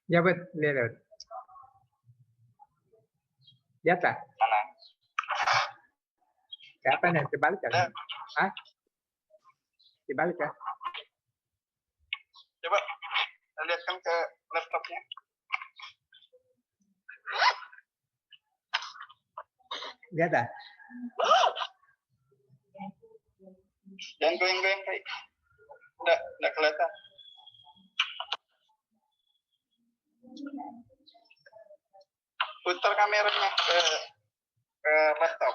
Ya bet, lihat. Lihat lah. Mana? Kayak apa nih? Dibalik kan? Hah? Dibalik ya? Coba lihatkan ke laptopnya. Lihat lah. Jangan goyang-goyang kayak. Nggak kelihatan. Putar kameranya ke laptop.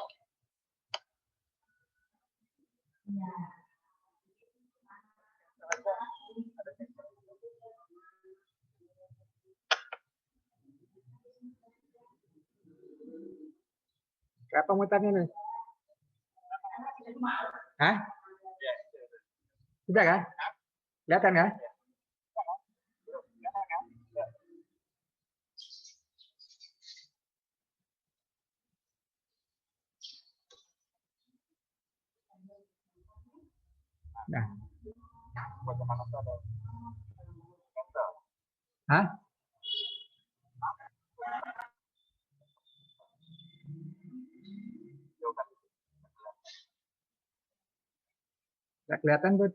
Berapa mutarnya nih? Hah? Sudah kan? Kelihatan kan? Nah. Hah? Nggak kelihatan, Bud.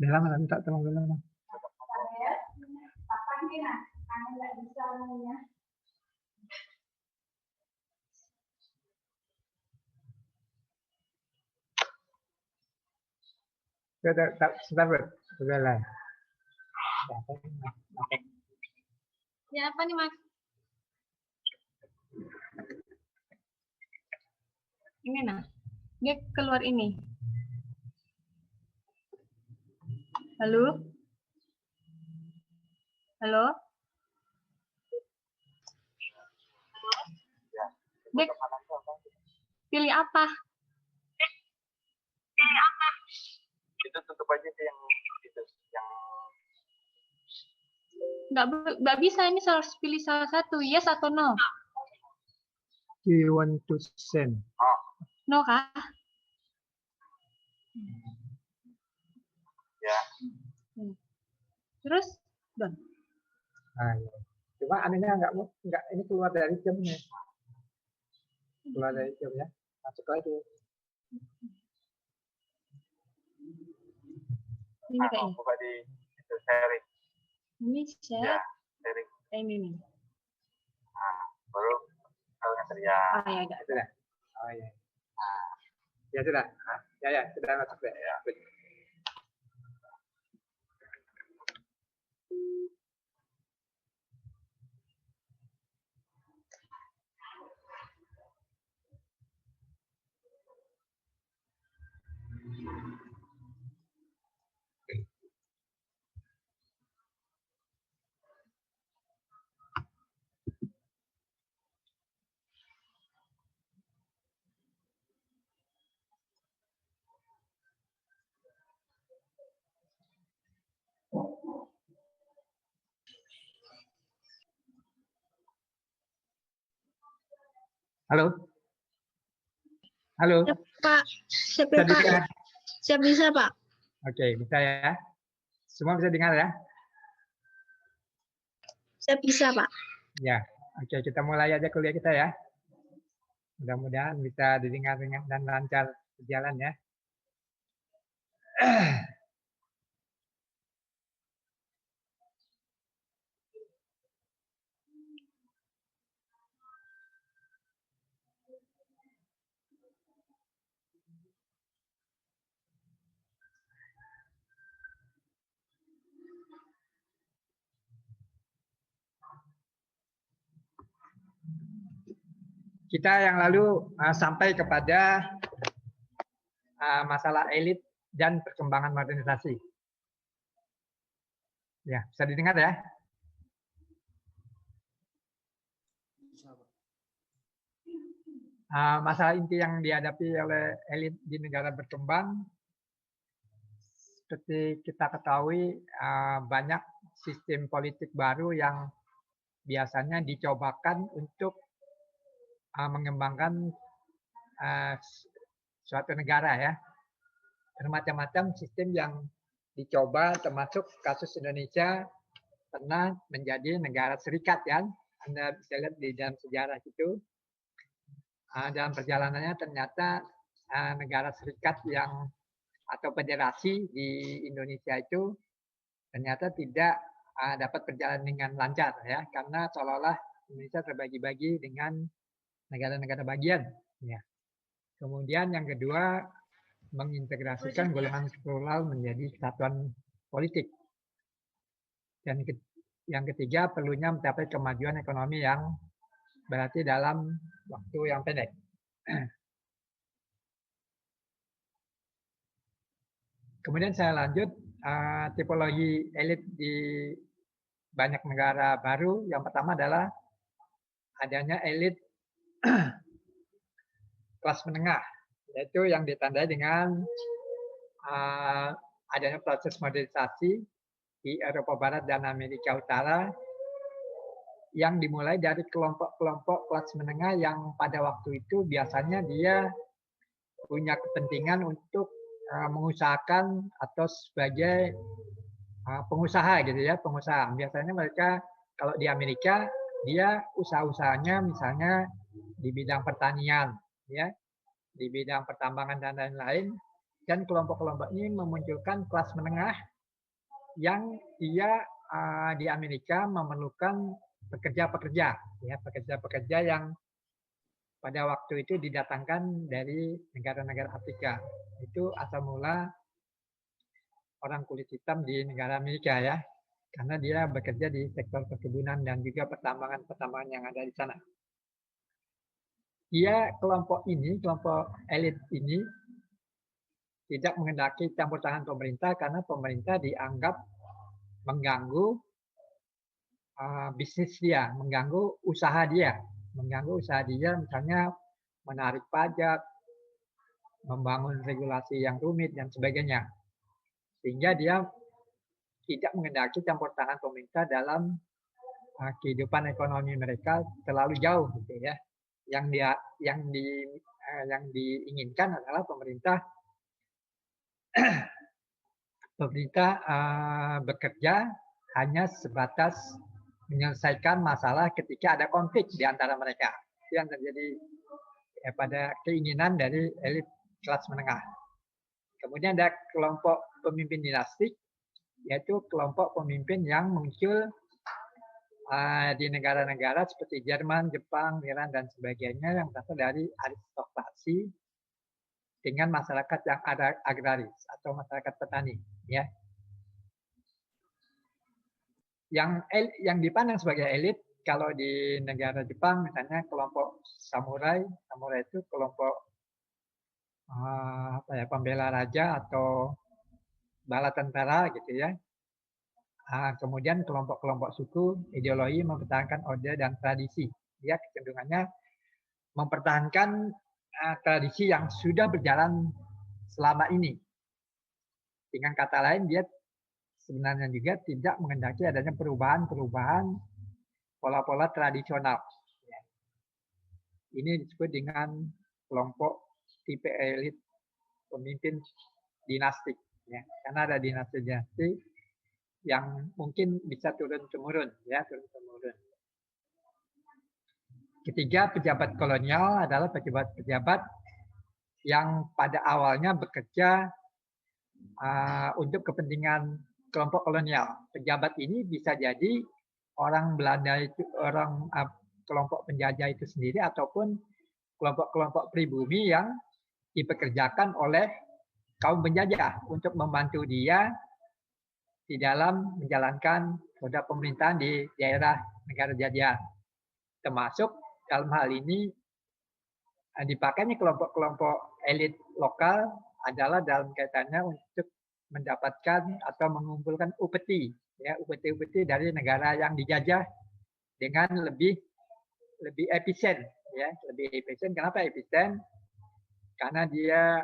Udah lama minta tolong dulu. Sebentar, Bud. Udah lah. Ya apa nih, Mas? Ini nah. Dia keluar ini. Halo? Halo? Dek, pilih apa? Pilih apa? Itu tutup aja sih yang itu yang Nggak bisa, ini harus pilih salah satu, yes atau no? Do you want to send? No kah? ya. Terus, done. Nah, ya. Cuma anehnya nggak ini keluar dari jamnya. Keluar dari jam ya. Masuk lagi. Ini kayaknya. Buka di itu sharing. Ini share. Ya, sharing. Ini nih. Nah, baru kalau yang teriak. Oh ya, enggak. Sudah. Oh ya. Ya sudah. Ya sudah masuk deh. Ya. Halo. Halo. Ya, Pak. Siap, ya, Pak. Siap bisa, Pak. Oke, bisa ya. Semua bisa dengar ya? Siap bisa, Pak. Ya. Oke, kita mulai aja kuliah kita ya. Mudah-mudahan bisa didengar dan lancar berjalan ya. Kita yang lalu sampai kepada masalah elit dan perkembangan modernisasi. Ya, bisa didengar ya? Masalah inti yang dihadapi oleh elit di negara berkembang, seperti kita ketahui, banyak sistem politik baru yang biasanya dicobakan untuk mengembangkan suatu negara ya. Bermacam-macam sistem yang dicoba, termasuk kasus Indonesia pernah menjadi negara serikat ya. Anda bisa lihat di dalam sejarah itu. Dalam perjalanannya ternyata negara serikat yang atau federasi di Indonesia itu ternyata tidak dapat berjalan dengan lancar ya, karena seolah-olah Indonesia terbagi-bagi dengan negara-negara bagian ya. Kemudian yang kedua, mengintegrasikan golongan plural menjadi kesatuan politik. Dan yang ketiga, perlunya mencapai kemajuan ekonomi yang berarti dalam waktu yang pendek. Kemudian saya lanjut, tipologi elit di banyak negara baru. Yang pertama adalah adanya elit kelas menengah, yaitu yang ditandai dengan adanya proses modernisasi di Eropa Barat dan Amerika Utara yang dimulai dari kelompok-kelompok kelas menengah yang pada waktu itu biasanya dia punya kepentingan untuk mengusahakan atau sebagai pengusaha gitu ya, pengusaha. Biasanya mereka kalau di Amerika dia usaha-usahanya misalnya di bidang pertanian ya, di bidang pertambangan dan lain-lain, dan kelompok-kelompok ini memunculkan kelas menengah yang dia di Amerika memerlukan pekerja-pekerja ya, pekerja-pekerja yang pada waktu itu didatangkan dari negara-negara Afrika. Itu asal mula orang kulit hitam di negara Amerika ya, karena dia bekerja di sektor perkebunan dan juga pertambangan yang ada di sana. Kelompok elit ini tidak menghendaki campur tangan pemerintah karena pemerintah dianggap mengganggu bisnis dia, mengganggu usaha dia misalnya menarik pajak, membangun regulasi yang rumit dan sebagainya. Sehingga dia tidak menghendaki campur tangan pemerintah dalam kehidupan ekonomi mereka terlalu jauh gitu ya. Yang diinginkan adalah pemerintah bekerja hanya sebatas menyelesaikan masalah ketika ada konflik di antara mereka. Itu yang terjadi pada keinginan dari elit kelas menengah. Kemudian ada kelompok pemimpin dinastik, yaitu kelompok pemimpin yang muncul di negara-negara seperti Jerman, Jepang, Iran, dan sebagainya yang berasal dari aristokrasi dengan masyarakat yang ada agraris atau masyarakat petani. Ya. Yang dipandang sebagai elit, kalau di negara Jepang misalnya kelompok samurai itu kelompok pembela raja atau bala tentara gitu ya. Kemudian kelompok-kelompok suku ideologi mempertahankan orde dan tradisi. Dia kecenderungannya mempertahankan tradisi yang sudah berjalan selama ini. Dengan kata lain, dia sebenarnya juga tidak menghendaki adanya perubahan pola-pola tradisional. Ini disebut dengan kelompok tipe elit pemimpin dinastik. Ya. Karena ada dinasti-dinasti yang mungkin bisa turun-temurun. Ya, turun-temurun. Ketiga, pejabat kolonial adalah pejabat-pejabat yang pada awalnya bekerja untuk kepentingan kelompok kolonial. Pejabat ini bisa jadi orang Belanda itu, kelompok penjajah itu sendiri ataupun kelompok-kelompok pribumi yang dipekerjakan oleh kaum penjajah untuk membantu dia di dalam menjalankan roda pemerintahan di daerah negara jajahan. Termasuk dalam hal ini dipakainya kelompok-kelompok elit lokal adalah dalam kaitannya untuk mendapatkan atau mengumpulkan upeti, ya, upeti dari negara yang dijajah dengan lebih efisien, ya, lebih efisien. Kenapa efisien? Karena dia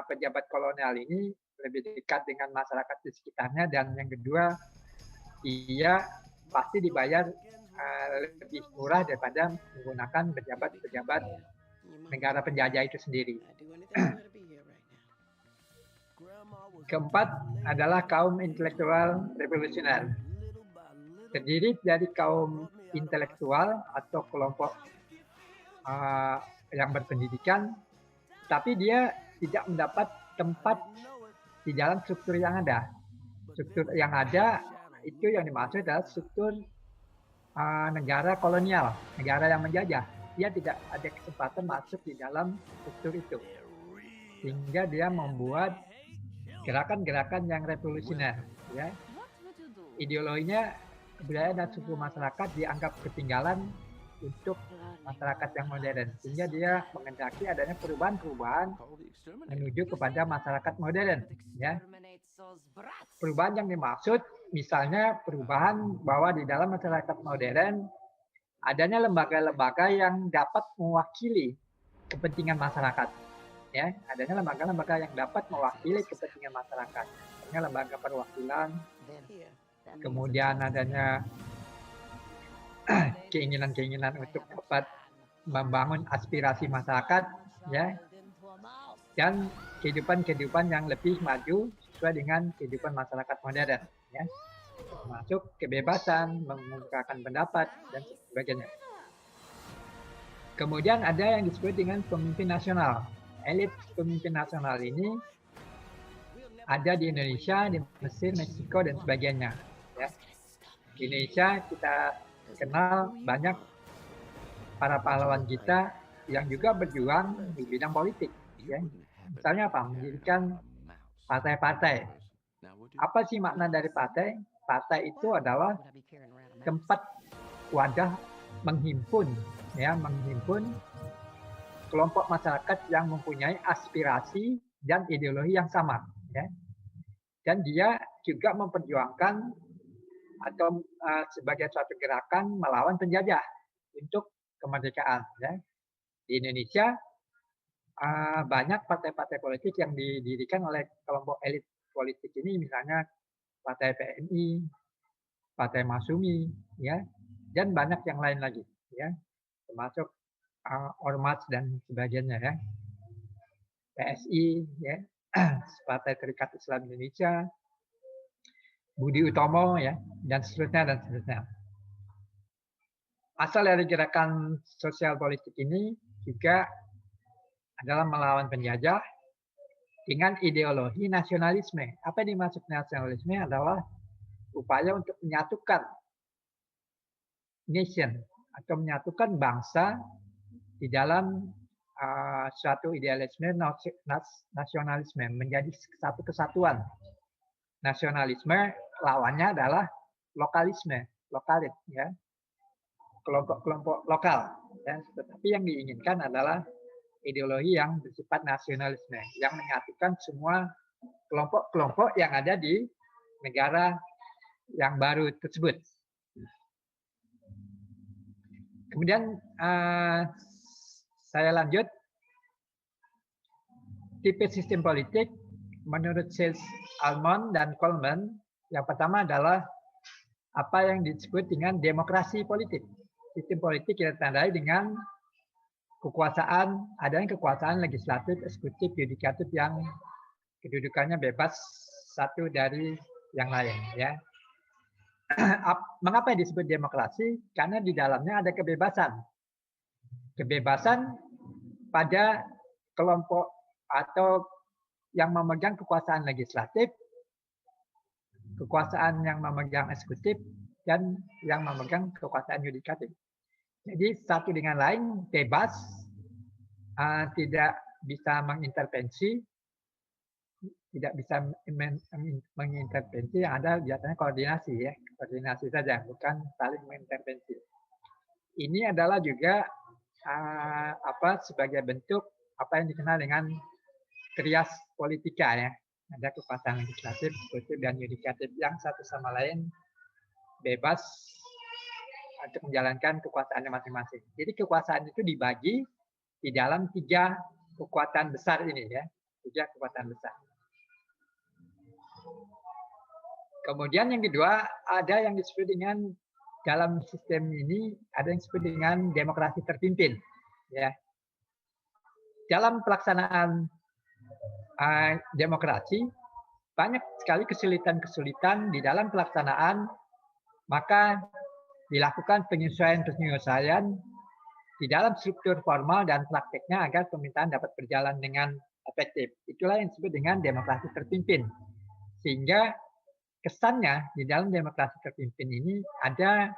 pejabat kolonial ini lebih dekat dengan masyarakat di sekitarnya, dan yang kedua, dia pasti dibayar lebih murah daripada menggunakan pejabat-pejabat negara penjajah itu sendiri. Keempat adalah kaum intelektual revolusioner. Terdiri dari kaum intelektual atau kelompok yang berpendidikan, tapi dia tidak mendapat tempat di dalam struktur yang ada. Struktur yang ada itu yang dimaksud adalah struktur negara kolonial, negara yang menjajah. Dia tidak ada kesempatan masuk di dalam struktur itu, sehingga dia membuat gerakan-gerakan yang revolusioner. Ya. Ideologinya kebudayaan dan suku masyarakat dianggap ketinggalan untuk masyarakat yang modern, sehingga dia menghendaki adanya perubahan-perubahan menuju kepada masyarakat modern. Ya. Perubahan yang dimaksud misalnya perubahan bahwa di dalam masyarakat modern adanya lembaga-lembaga yang dapat mewakili kepentingan masyarakat. Ya, adanya lembaga-lembaga yang dapat mewakili kepentingan masyarakat. Misalnya lembaga perwakilan, kemudian adanya keinginan-keinginan untuk dapat membangun aspirasi masyarakat, ya, dan kehidupan-kehidupan yang lebih maju sesuai dengan kehidupan masyarakat modern, ya, termasuk kebebasan mengungkapkan pendapat dan sebagainya. Kemudian ada yang disebut dengan pemimpin nasional. Elit pemimpin nasional ini ada di Indonesia, di Mesir, Meksiko, dan sebagainya. Ya. Di Indonesia kita kenal banyak para pahlawan kita yang juga berjuang di bidang politik. Ya. Misalnya apa? Mendirikan partai-partai. Apa sih makna dari partai? Partai itu adalah tempat wadah menghimpun, ya, menghimpun kelompok masyarakat yang mempunyai aspirasi dan ideologi yang sama, ya. Dan dia juga memperjuangkan atau sebagai suatu gerakan melawan penjajah untuk kemerdekaan, ya. Di Indonesia banyak partai-partai politik yang didirikan oleh kelompok elit politik ini, misalnya Partai PNI, Partai Masyumi, ya, dan banyak yang lain lagi, ya, termasuk Ormas dan sebagainya, ya, PSI, ya, Partai Serikat Islam Indonesia, Budi Utomo, ya, dan seterusnya dan seterusnya. Asal dari gerakan sosial politik ini juga adalah melawan penjajah dengan ideologi nasionalisme. Apa yang dimaksud nasionalisme adalah upaya untuk menyatukan nation atau menyatukan bangsa di dalam suatu idealisme nasionalisme menjadi satu kesatuan. Nasionalisme lawannya adalah lokalisme, lokalit, ya, kelompok-kelompok lokal. Ya. Tetapi yang diinginkan adalah ideologi yang bersifat nasionalisme yang menyatukan semua kelompok-kelompok yang ada di negara yang baru tersebut. Kemudian saya lanjut. Tipe sistem politik menurut Sales Almond dan Coleman, yang pertama adalah apa yang disebut dengan demokrasi politik. Sistem politik kita tandai dengan kekuasaan, adanya kekuasaan legislatif, eksekutif, yudikatif yang kedudukannya bebas satu dari yang lain, ya. Mengapa disebut demokrasi? Karena di dalamnya ada kebebasan. Kebebasan pada kelompok atau yang memegang kekuasaan legislatif, kekuasaan yang memegang eksekutif, dan yang memegang kekuasaan yudikatif. Jadi satu dengan lain bebas, tidak bisa mengintervensi, tidak bisa mengintervensi, yang ada biasanya koordinasi, ya, koordinasi saja, bukan saling mengintervensi. Ini adalah juga sebagai bentuk apa yang dikenal dengan trias politika, ya. Ada kekuasaan legislatif, eksekutif, dan yudikatif yang satu sama lain bebas untuk menjalankan kekuasaannya masing-masing. Jadi kekuasaan itu dibagi di dalam 3 kekuatan besar ini, ya, 3 kekuatan besar. Kemudian yang kedua, ada yang disebut dengan dalam sistem ini ada yang disebut dengan demokrasi terpimpin, ya. Dalam pelaksanaan demokrasi banyak sekali kesulitan-kesulitan di dalam pelaksanaan, maka dilakukan penyesuaian-penyesuaian di dalam struktur formal dan prakteknya agar pemerintahan dapat berjalan dengan efektif. Itulah yang disebut dengan demokrasi terpimpin. Sehingga kesannya di dalam demokrasi terpimpin ini ada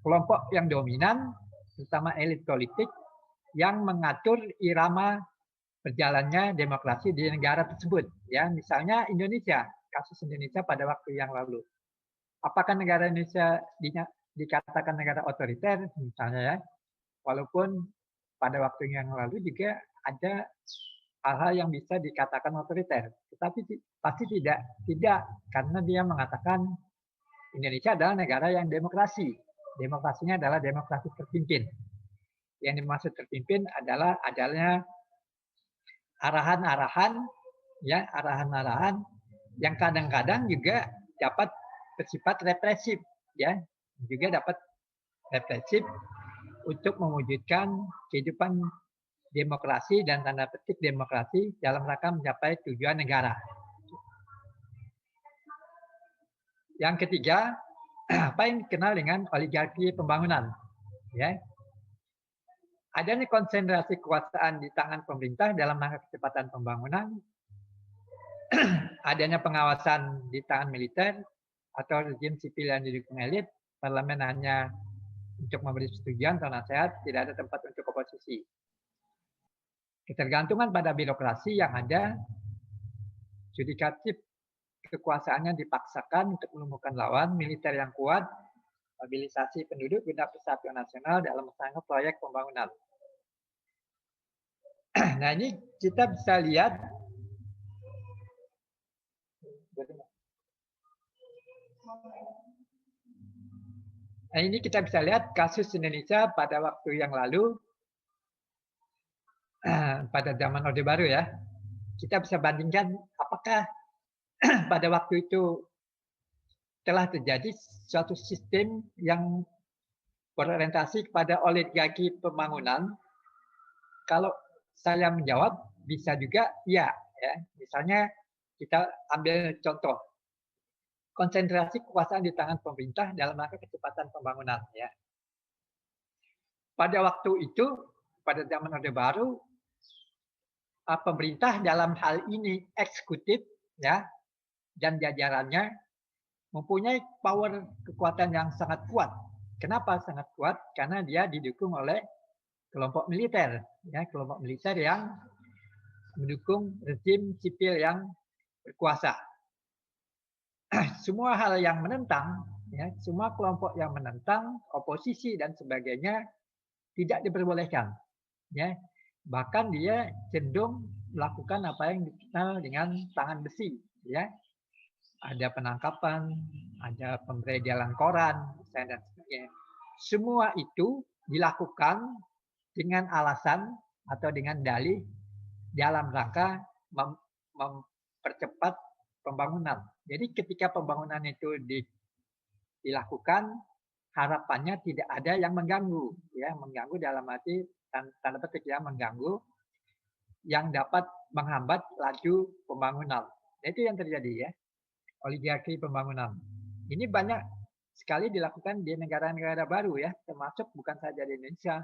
kelompok yang dominan, terutama elit politik, yang mengatur irama berjalannya demokrasi di negara tersebut. Ya, misalnya Indonesia, kasus Indonesia pada waktu yang lalu. Apakah negara Indonesia dikatakan negara otoriter, misalnya ya, walaupun pada waktu yang lalu juga ada hal-hal yang bisa dikatakan otoriter, tetapi pasti tidak, karena dia mengatakan Indonesia adalah negara yang demokrasi. Demokrasinya adalah demokrasi terpimpin. Yang dimaksud terpimpin adalah adanya arahan-arahan, ya, arahan-arahan yang kadang-kadang juga dapat bersifat represif, ya, juga dapat represif untuk mewujudkan kehidupan demokrasi dan tanda petik demokrasi dalam rangka mencapai tujuan negara. Yang ketiga, apa yang dikenal dengan oligarki pembangunan, ya. Adanya konsentrasi kekuasaan di tangan pemerintah dalam rangka kecepatan pembangunan, adanya pengawasan di tangan militer atau rezim sipil yang didukung elit, parlemen hanya untuk memberi persetujuan atau nasihat, tidak ada tempat untuk oposisi. Ketergantungan pada birokrasi yang ada, yudikatif kekuasaannya dipaksakan untuk melumpuhkan lawan, militer yang kuat, mobilisasi penduduk guna persatuan nasional dalam rangka proyek pembangunan. Nah, ini kita bisa lihat kasus Indonesia pada waktu yang lalu, pada zaman Orde Baru ya. Kita bisa bandingkan apakah pada waktu itu telah terjadi suatu sistem yang berorientasi kepada oligarki pembangunan. Kalau saya menjawab, bisa juga ya. Misalnya kita ambil contoh konsentrasi kekuasaan di tangan pemerintah dalam rangka kecepatan pembangunan. Ya. Pada waktu itu, pada zaman Orde Baru, pemerintah dalam hal ini eksekutif, ya, dan jajarannya mempunyai power kekuatan yang sangat kuat. Kenapa sangat kuat? Karena dia didukung oleh kelompok militer, ya, kelompok militer yang mendukung rezim sipil yang berkuasa. Semua hal yang menentang, ya, semua kelompok yang menentang, oposisi dan sebagainya tidak diperbolehkan. Ya. Bahkan dia cenderung melakukan apa yang dikenal dengan tangan besi. Ya. Ada penangkapan, ada pemberedelan koran, dan sebagainya. Semua itu dilakukan dengan alasan atau dengan dalih dalam rangka mempercepat pembangunan. Jadi ketika pembangunan itu dilakukan, harapannya tidak ada yang mengganggu, ya, mengganggu dalam arti tanda petik ya, mengganggu yang dapat menghambat laju pembangunan. Itu yang terjadi ya, oligarki pembangunan. Ini banyak sekali dilakukan di negara-negara baru ya, termasuk bukan saja di Indonesia,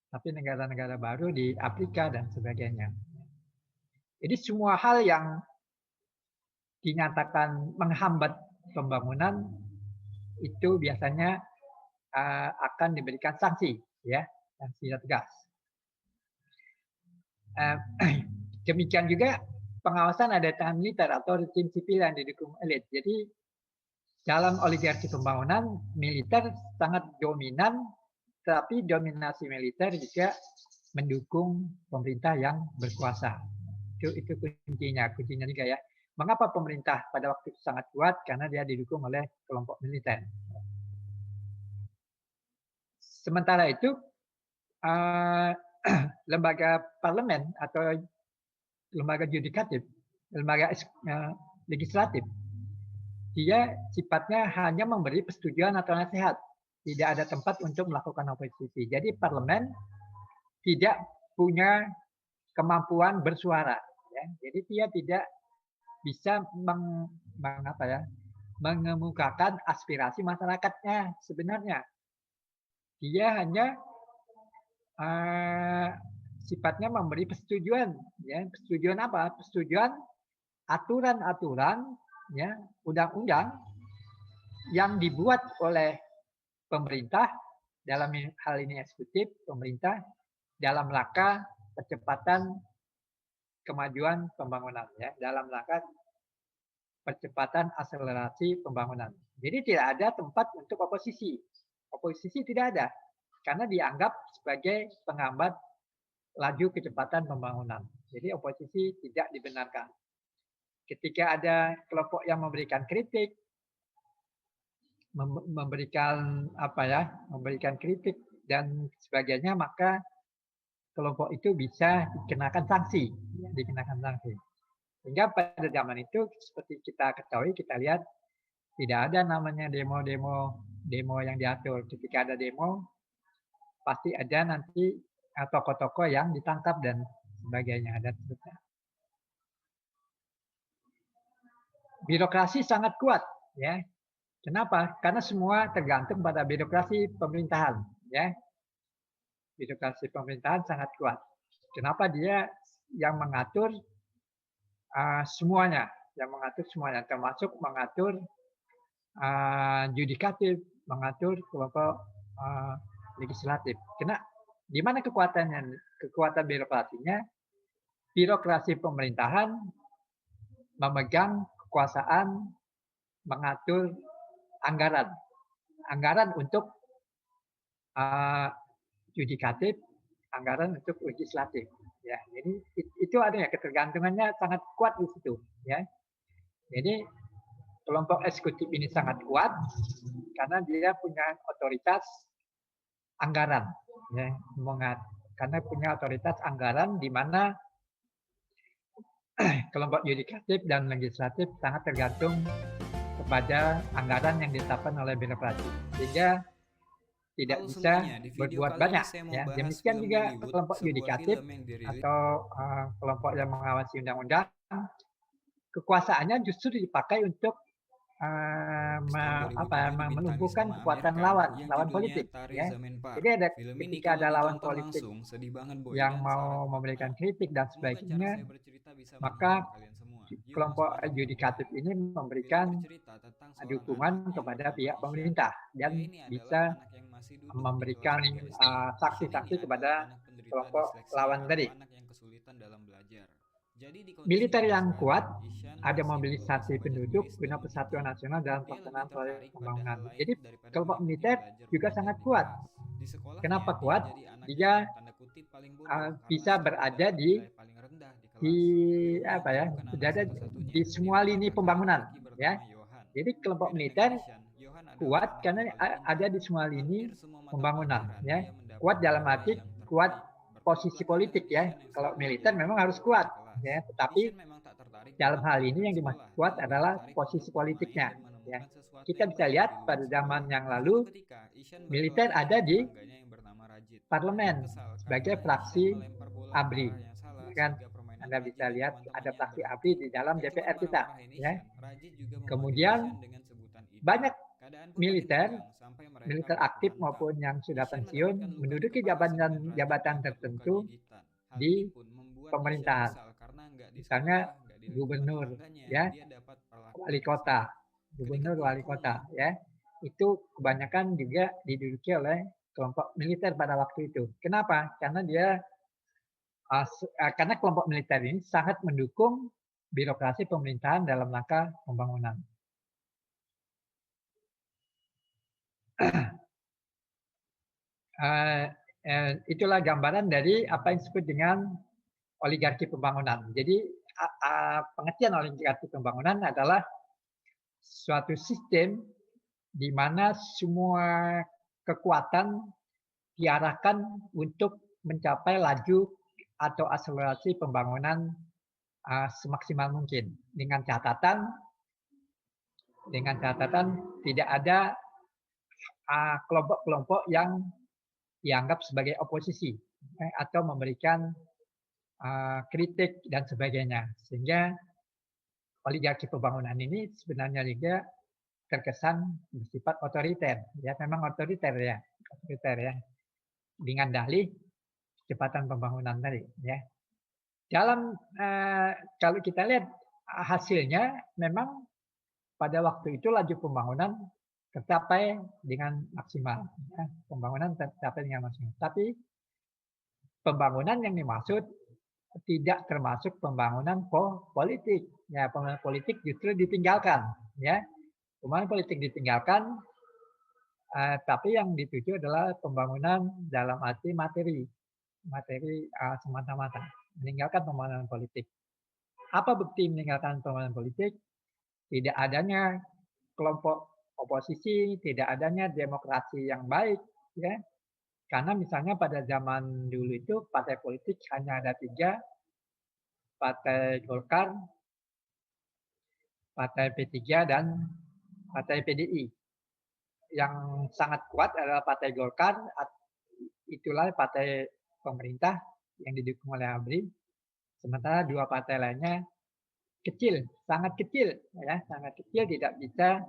tapi negara-negara baru di Afrika dan sebagainya. Jadi semua hal yang dinyatakan menghambat pembangunan itu biasanya akan diberikan sanksi, ya, sanksi tegas. Demikian juga pengawasan ada tangan militer atau rezim sipil yang didukung elit. Jadi dalam oligarki pembangunan militer sangat dominan, tapi dominasi militer juga mendukung pemerintah yang berkuasa. Itu kuncinya juga ya. Mengapa pemerintah pada waktu itu sangat kuat? Karena dia didukung oleh kelompok militer. Sementara itu, lembaga parlemen atau lembaga yudikatif, lembaga legislatif, dia sifatnya hanya memberi persetujuan atau nasihat. Tidak ada tempat untuk melakukan oposisi. Jadi parlemen tidak punya kemampuan bersuara. Ya. Jadi dia tidak bisa mengemukakan aspirasi masyarakatnya sebenarnya. Dia hanya sifatnya memberi persetujuan, ya. Persetujuan apa? Persetujuan aturan-aturan, ya, undang-undang yang dibuat oleh pemerintah, dalam hal ini eksekutif, pemerintah, dalam rangka percepatan kemajuan pembangunan, ya, dalam rangka percepatan akselerasi pembangunan. Jadi tidak ada tempat untuk oposisi. Oposisi tidak ada, karena dianggap sebagai penghambat laju kecepatan pembangunan. Jadi oposisi tidak dibenarkan. Ketika ada kelompok yang memberikan kritik, memberikan kritik dan sebagainya, maka kelompok itu bisa dikenakan sanksi, Sehingga pada zaman itu seperti kita ketahui, kita lihat tidak ada namanya demo yang diatur. Ketika ada demo, pasti ada nanti tokoh-tokoh yang ditangkap dan sebagainya. Dan seterusnya. Birokrasi sangat kuat, ya. Kenapa? Karena semua tergantung pada birokrasi pemerintahan, ya. Birokrasi pemerintahan sangat kuat. Kenapa? Dia yang mengatur semuanya, termasuk mengatur yudikatif, mengatur kelompok legislatif. Karena di mana kekuatan birokrasinya? Birokrasi pemerintahan memegang kekuasaan mengatur anggaran untuk yudikatif, anggaran untuk legislatif. Ya, jadi itu adanya ketergantungannya sangat kuat di situ. Ya, jadi kelompok eksekutif ini sangat kuat karena dia punya otoritas anggaran. Ya, karena punya otoritas anggaran di mana kelompok yudikatif dan legislatif sangat tergantung kepada anggaran yang ditetapkan oleh birokrasi, sehingga tidak bisa berbuat banyak. Ya, demikian juga kelompok yudikatif atau kelompok yang mengawasi undang-undang, kekuasaannya justru dipakai untuk melumpuhkan kekuatan lawan politik. Ya. Jadi ketika ada lawan politik yang mau memberikan kritik dan sebagainya, maka kelompok yudikatif ini memberikan dukungan kepada pihak pemerintah dan bisa memberikan saksi-saksi kepada kelompok lawan tadi. Militer yang kuat, ada mobilisasi penduduk guna persatuan nasional dalam pelaksanaan proyek pembangunan. Jadi kelompok militer juga sangat kuat. Kenapa kuat? Dia bisa berada di semua lini pembangunan, ya. Jadi kelompok militer kuat karena ada di semua lini pembangunan, ya. Kuat dalam arti kuat posisi politik, ya. Kalau militer memang harus kuat, ya. Tetapi dalam hal ini yang dimaksud kuat adalah posisi politiknya, ya. Kita bisa lihat pada zaman yang lalu militer ada di parlemen sebagai fraksi ABRI, kan? Anda bisa lihat ada fraksi ABRI di dalam DPR kita, ya. Kemudian banyak militer aktif maupun yang sudah pensiun menduduki jabatan tertentu di pemerintahan. Misalnya gubernur, ya, wali kota, ya. Itu kebanyakan juga diduduki oleh kelompok militer pada waktu itu. Kenapa? Karena kelompok militer ini sangat mendukung birokrasi pemerintahan dalam rangka pembangunan. Itulah gambaran dari apa yang disebut dengan oligarki pembangunan. Jadi pengertian oligarki pembangunan adalah suatu sistem di mana semua kekuatan diarahkan untuk mencapai laju atau akselerasi pembangunan semaksimal mungkin, dengan catatan tidak ada kelompok-kelompok yang dianggap sebagai oposisi atau memberikan kritik dan sebagainya, sehingga oligarki pembangunan ini sebenarnya juga terkesan bersifat otoriter, ya memang otoriter ya, dengan dalih kecepatan pembangunan tadi, ya. Dalam kalau kita lihat hasilnya, memang pada waktu itu laju pembangunan tercapai dengan maksimal, ya. Pembangunan tercapai dengan maksimal. Tapi pembangunan yang dimaksud tidak termasuk pembangunan politik. Ya, pembangunan politik justru ditinggalkan, ya. Pembangunan politik ditinggalkan, tapi yang dituju adalah pembangunan dalam arti materi semata-mata, meninggalkan pembangunan politik. Apa bukti meninggalkan pembangunan politik? Tidak adanya kelompok oposisi, tidak adanya demokrasi yang baik, ya. Karena misalnya pada zaman dulu itu partai politik hanya ada 3, Partai Golkar, Partai P3, dan Partai PDI. Yang sangat kuat adalah Partai Golkar, itulah partai pemerintah yang didukung oleh ABRI. Sementara 2 partai lainnya kecil, sangat kecil, ya, sangat kecil, tidak bisa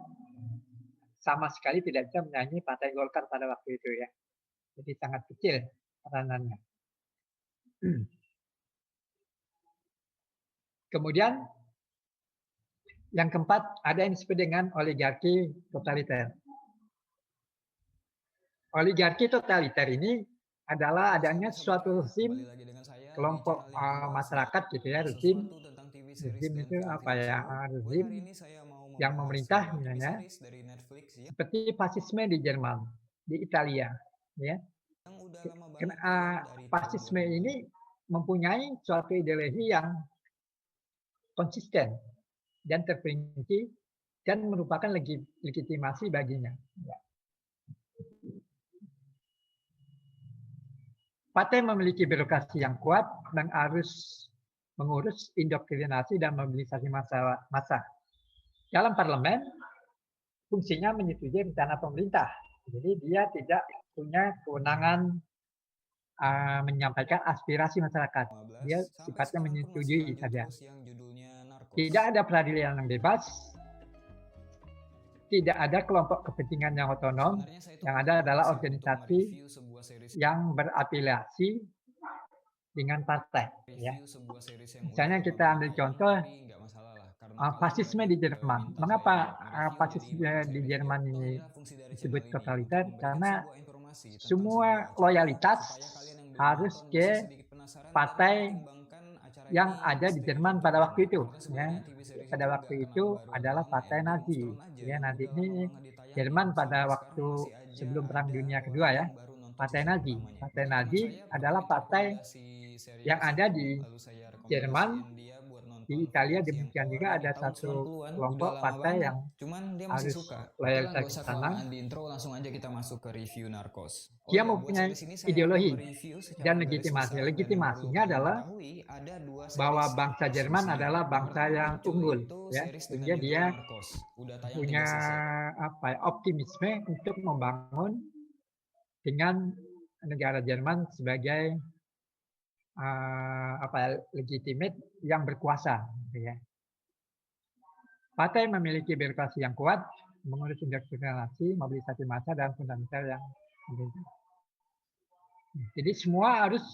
sama sekali tidak bisa menyanyi Partai Golkar pada waktu itu, ya. Jadi sangat kecil peranannya. Kemudian yang keempat ada yang disebut dengan oligarki totaliter. Oligarki totaliter ini adalah adanya suatu rezim kelompok masyarakat gitu ya, rezim itu apa ya, rezim yang memerintah misalnya seperti fasisme di Jerman, di Italia, ya. Fasisme ini mempunyai suatu ideologi yang konsisten dan terperinci dan merupakan legitimasi baginya. Ya. Partai memiliki birokrasi yang kuat dan harus mengurus indoktrinasi dan mobilisasi massa. Dalam parlemen, fungsinya menyetujui rencana pemerintah. Jadi dia tidak punya kewenangan menyampaikan aspirasi masyarakat. Dia sifatnya menyetujui saja. Tidak ada peradilan yang bebas, tidak ada kelompok kepentingan yang otonom, yang ada adalah organisasi yang berafiliasi dengan partai. Ya. Misalnya kita ambil contoh fasisme di Jerman. Mengapa fasisme di Jerman ini disebut totaliter? Karena semua loyalitas harus ke partai yang ada di Jerman pada waktu itu. Ya. Pada waktu itu adalah partai Nazi. Ya, Nazi ini Jerman pada waktu sebelum Perang Dunia Kedua ya. Partai Nazi. Partai Nazi adalah partai yang ada di Jerman, di Italia demikian juga ada satu kelompok partai yang harus loyalitas ke sana. Dia mempunyai ideologi dan legitimasi. Legitimasinya adalah bahwa bangsa Jerman adalah bangsa yang unggul, ya, sehingga dia punya optimisme untuk membangun dengan negara Jerman sebagai legitimate yang berkuasa, ya. Partai memiliki birokrasi yang kuat, mengurus indoktrinasi, mobilisasi massa dan fundamental yang penting. Jadi semua harus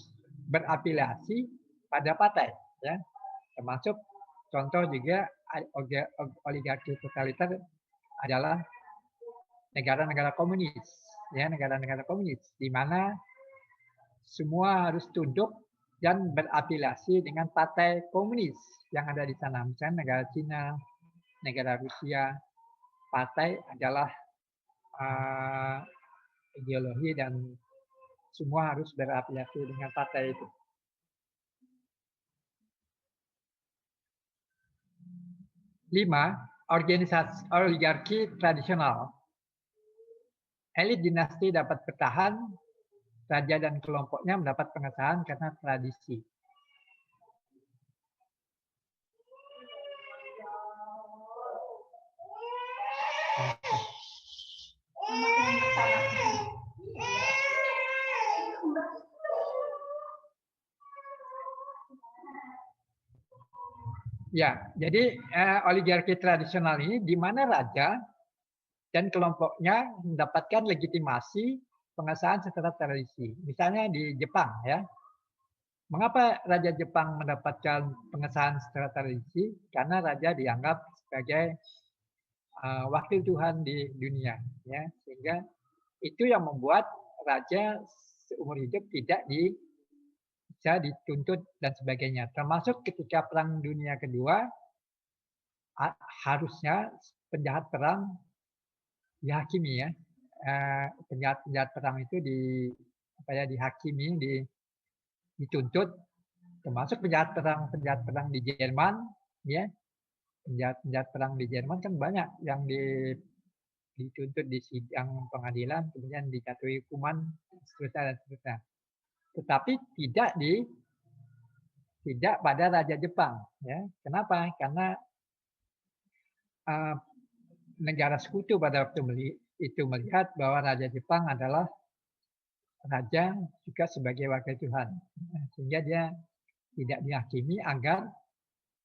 berafiliasi pada partai, ya. Termasuk contoh juga oligarki totaliter adalah negara-negara komunis, ya, negara-negara komunis di mana semua harus tunduk dan berafiliasi dengan partai komunis yang ada di sana. Misalnya negara Cina, negara Rusia, partai adalah ideologi dan semua harus berafiliasi dengan partai itu. 5. Organisasi oligarki tradisional. Elit dinasti dapat bertahan, raja dan kelompoknya mendapat pengesahan karena tradisi. Ya, jadi oligarki tradisional ini di mana raja dan kelompoknya mendapatkan legitimasi pengesahan secara tradisi. Misalnya di Jepang, ya. Mengapa Raja Jepang mendapatkan pengesahan secara tradisi? Karena raja dianggap sebagai wakil Tuhan di dunia, ya. Sehingga itu yang membuat raja seumur hidup tidak bisa dituntut dan sebagainya. Termasuk ketika Perang Dunia Kedua, harusnya penjahat perang dihakimi, ya. Penjahat perang itu dihakimi, dituntut, termasuk penjahat perang di Jerman, ya. Penjahat perang di Jerman kan banyak yang dituntut di sidang pengadilan, kemudian dijatuhi hukuman, seterusnya dan seterusnya. Tetapi tidak pada Raja Jepang, ya. Kenapa? Karena negara sekutu pada waktu itu melihat bahwa Raja Jepang adalah raja juga sebagai wakil Tuhan, sehingga dia tidak dihakimi agar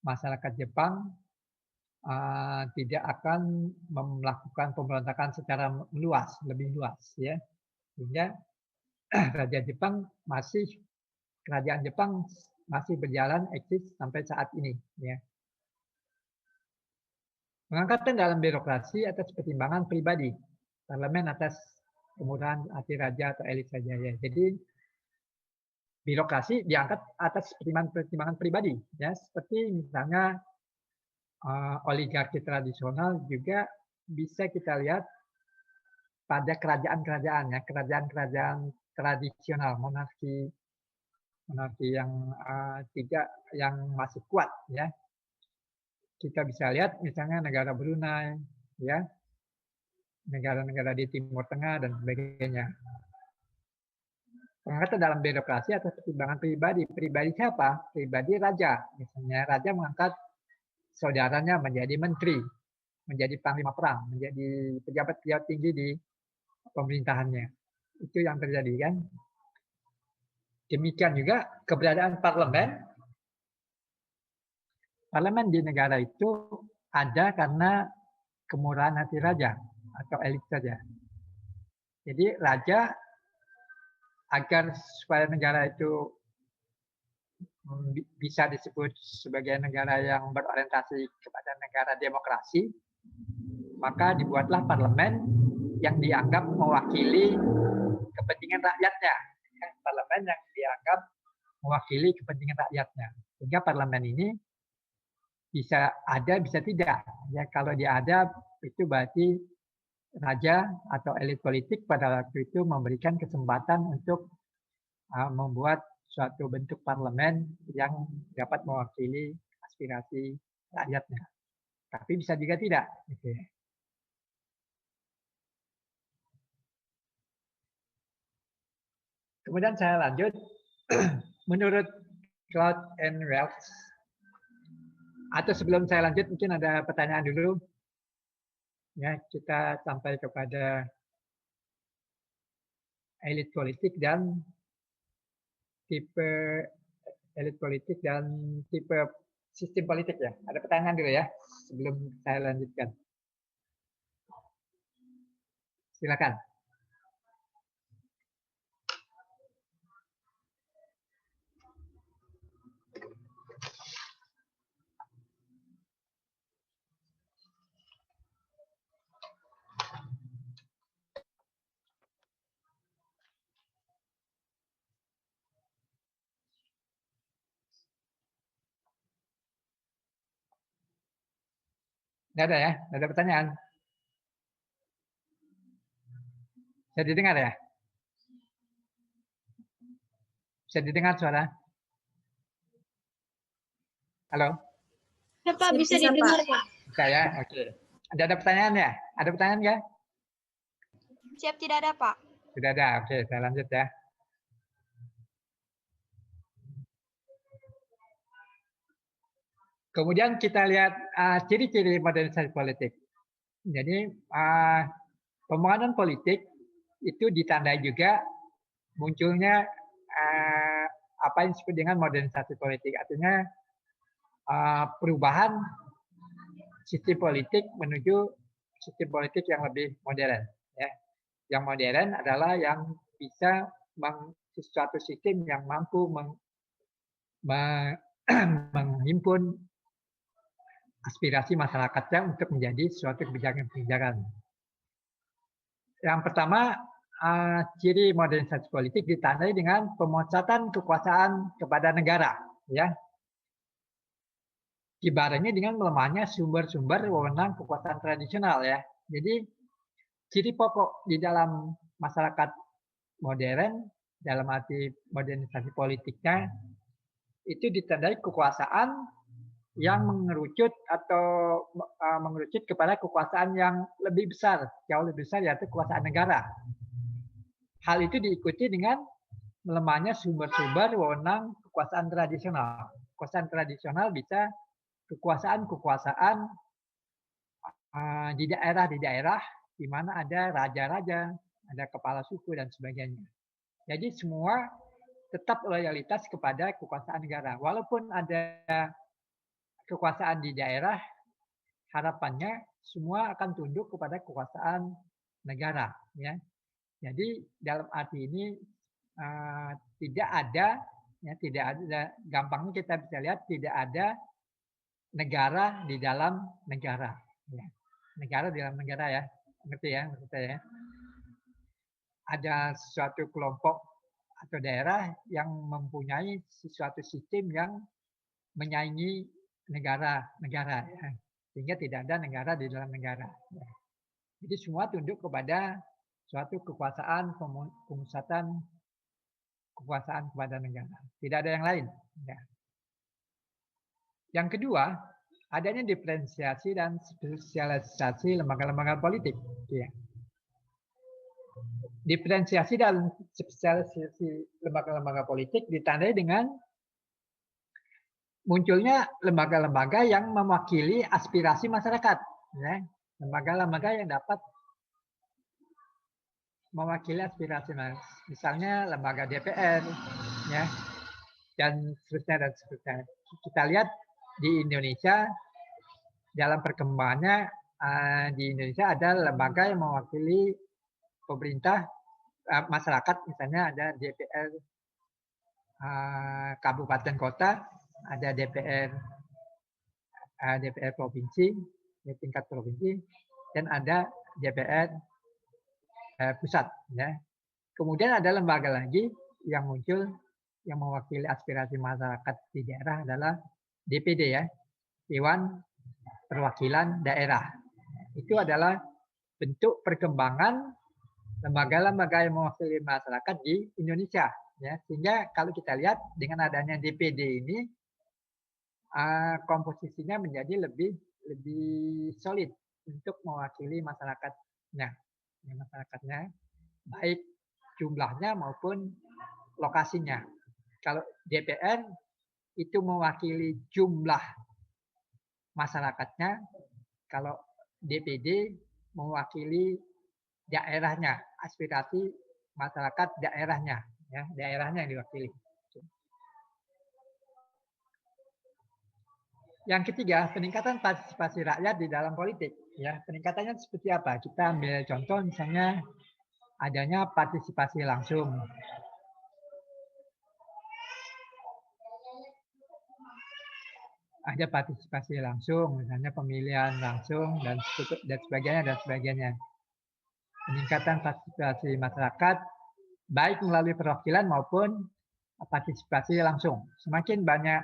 masyarakat Jepang tidak akan melakukan pemberontakan secara lebih luas, ya. Sehingga kerajaan Jepang masih berjalan eksis sampai saat ini, ya. Pengangkatan dalam birokrasi atas pertimbangan pribadi, parlemen atas kemurahan hati raja atau elit saja, ya. Jadi birokrasi diangkat atas pertimbangan pribadi, ya. Seperti misalnya oligarki tradisional juga bisa kita lihat pada kerajaan-kerajaan, ya, kerajaan-kerajaan tradisional, monarki yang masih kuat, ya. Kita bisa lihat misalnya negara Brunei, ya, negara-negara di Timur Tengah dan sebagainya. Pengangkatan dalam birokrasi atas pertimbangan pribadi. Pribadi siapa? Pribadi raja. Misalnya raja mengangkat saudaranya menjadi menteri, menjadi panglima perang, menjadi pejabat-pejabat tinggi di pemerintahannya. Itu yang terjadi, kan? Demikian juga keberadaan parlemen. Parlemen di negara itu ada karena kemurahan hati raja atau elit saja. Jadi raja agar supaya negara itu bisa disebut sebagai negara yang berorientasi kepada negara demokrasi, maka dibuatlah parlemen yang dianggap mewakili kepentingan rakyatnya. Parlemen yang dianggap mewakili kepentingan rakyatnya. Sehingga parlemen ini bisa ada, bisa tidak. Ya, kalau dia ada, itu berarti raja atau elit politik pada waktu itu memberikan kesempatan untuk membuat suatu bentuk parlemen yang dapat mewakili aspirasi rakyatnya. Tapi bisa juga tidak. Gitu. Kemudian saya lanjut. Menurut Cloud and Wells, atau sebelum saya lanjut mungkin ada pertanyaan dulu. Ya, kita sampai kepada elit politik dan tipe elit politik dan tipe sistem politik, ya. Ada pertanyaan dulu, ya, sebelum saya lanjutkan. Silakan. Nggak ada, ya? Nggak ada pertanyaan? Bisa didengar, ya? Bisa didengar suara? Halo? Ya, Pak, bisa didengar, Pak. Bisa, ya? Oke. Ada pertanyaan, ya? Ada pertanyaan nggak? Siap, tidak ada, Pak. Sudah ada. Oke, saya lanjut, ya. Kemudian kita lihat ciri-ciri modernisasi politik. Jadi pembangunan politik itu ditandai juga munculnya apa yang disebut dengan modernisasi politik. Artinya perubahan sistem politik menuju sistem politik yang lebih modern. Ya. Yang modern adalah yang bisa suatu sistem yang mampu menghimpun aspirasi masyarakatnya untuk menjadi suatu kebijakan-kebijakan. Yang pertama, ciri modernisasi politik ditandai dengan pemusatan kekuasaan kepada negara, ya. Dibarengi dengan melemahnya sumber-sumber wewenang kekuasaan tradisional, ya. Jadi ciri pokok di dalam masyarakat modern dalam arti modernisasi politiknya itu ditandai kekuasaan yang mengerucut atau mengerucut kepada kekuasaan yang lebih besar, jauh lebih besar, yaitu kekuasaan negara. Hal itu diikuti dengan melemahnya sumber-sumber wewenang kekuasaan tradisional. Kekuasaan tradisional bisa kekuasaan-kekuasaan di daerah di mana ada raja-raja, ada kepala suku dan sebagainya. Jadi semua tetap loyalitas kepada kekuasaan negara. Walaupun ada kekuasaan di daerah, harapannya semua akan tunduk kepada kekuasaan negara. Ya. Jadi dalam arti ini tidak ada, gampangnya kita bisa lihat tidak ada negara di dalam negara. Ya. Negara di dalam negara, ya, ngerti ya maksud saya. Ada suatu kelompok atau daerah yang mempunyai suatu sistem yang menyaingi negara-negara, ya. Sehingga tidak ada negara di dalam negara. Ya. Jadi semua tunduk kepada suatu kekuasaan, pemusatan kekuasaan kepada negara. Tidak ada yang lain. Ya. Yang kedua, adanya diferensiasi dan spesialisasi lembaga-lembaga politik. Ya. Diferensiasi dan spesialisasi lembaga-lembaga politik ditandai dengan munculnya lembaga-lembaga yang mewakili aspirasi masyarakat, ya. Lembaga-lembaga yang dapat mewakili aspirasi, misalnya lembaga DPR, ya, dan seterusnya dan seterusnya. Kita lihat di Indonesia dalam perkembangannya, di Indonesia ada lembaga yang mewakili pemerintah, masyarakat, misalnya ada DPR kabupaten kota, ada DPR provinsi, di tingkat provinsi, dan ada DPR pusat. Ya. Kemudian ada lembaga lagi yang muncul yang mewakili aspirasi masyarakat di daerah adalah DPD, ya, Dewan Perwakilan Daerah. Itu adalah bentuk perkembangan lembaga-lembaga yang mewakili masyarakat di Indonesia. Ya. Sehingga kalau kita lihat dengan adanya DPD ini, komposisinya menjadi lebih solid untuk mewakili masyarakatnya, baik jumlahnya maupun lokasinya. Kalau DPR itu mewakili jumlah masyarakatnya, kalau DPD mewakili daerahnya, aspirasi masyarakat daerahnya, ya, daerahnya yang diwakili. Yang ketiga, peningkatan partisipasi rakyat di dalam politik. Ya, peningkatannya seperti apa? Kita ambil contoh, misalnya adanya partisipasi langsung. Ada partisipasi langsung, misalnya pemilihan langsung dan sebagainya. Peningkatan partisipasi masyarakat baik melalui perwakilan maupun partisipasi langsung. Semakin banyak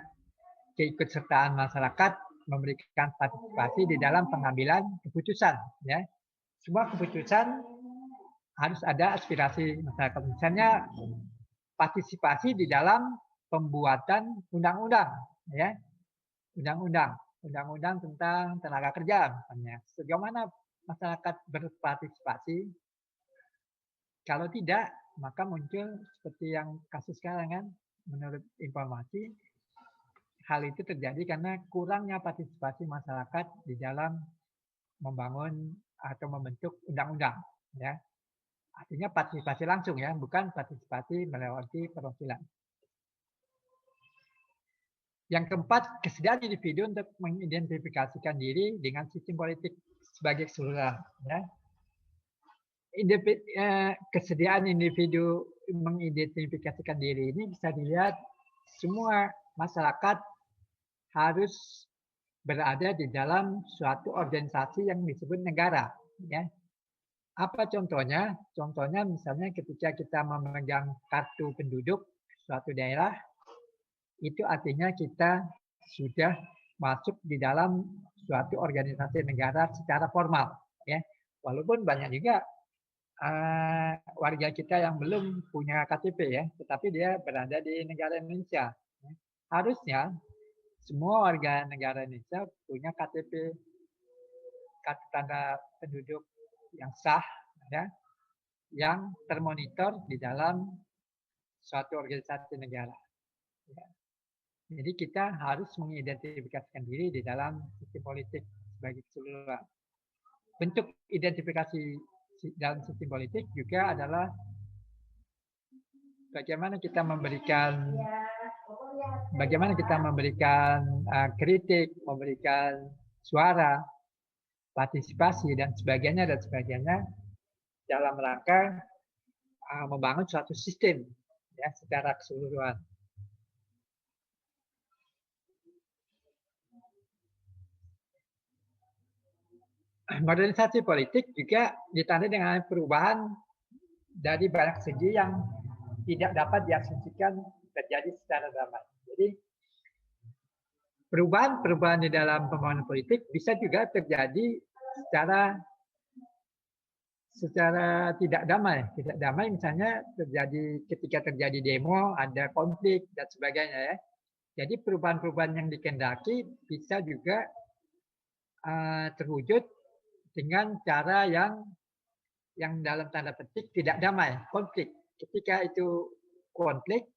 keikutsertaan masyarakat memberikan partisipasi di dalam pengambilan keputusan, ya. Semua keputusan harus ada aspirasi masyarakat. Misalnya partisipasi di dalam pembuatan undang-undang, ya. Undang-undang tentang tenaga kerja, misalnya. Sejauh mana masyarakat berpartisipasi? Kalau tidak, maka muncul seperti yang kasus sekarang, kan, menurut informasi. Hal itu terjadi karena kurangnya partisipasi masyarakat di dalam membangun atau membentuk undang-undang. Ya. Artinya partisipasi langsung, ya, bukan partisipasi melewati perwakilan. Yang keempat, kesediaan individu untuk mengidentifikasikan diri dengan sistem politik sebagai keseluruhan. Ya. Kesediaan individu mengidentifikasikan diri ini bisa dilihat semua masyarakat harus berada di dalam suatu organisasi yang disebut negara. Ya. Apa contohnya? Contohnya misalnya ketika kita memegang kartu penduduk suatu daerah, itu artinya kita sudah masuk di dalam suatu organisasi negara secara formal. Ya. Walaupun banyak juga warga kita yang belum punya KTP ya, tetapi dia berada di negara Indonesia. Harusnya semua warga negara Indonesia punya KTP, kartu tanda penduduk yang sah, ya, yang termonitor di dalam suatu organisasi negara. Ya. Jadi kita harus mengidentifikasikan diri di dalam sistem politik sebagai keseluruhan. Bentuk identifikasi dalam sistem politik juga adalah bagaimana kita memberikan kritik, memberikan suara, partisipasi dan sebagainya dalam rangka membangun suatu sistem ya secara keseluruhan. Modernisasi politik juga ditandai dengan perubahan dari banyak segi yang tidak dapat diasumsikan terjadi secara damai. Jadi perubahan di dalam pembangunan politik bisa juga terjadi secara tidak damai. Tidak damai misalnya ketika terjadi demo, ada konflik dan sebagainya ya. Jadi perubahan-perubahan yang dikehendaki bisa juga terwujud dengan cara yang dalam tanda petik tidak damai, konflik. Ketika itu konflik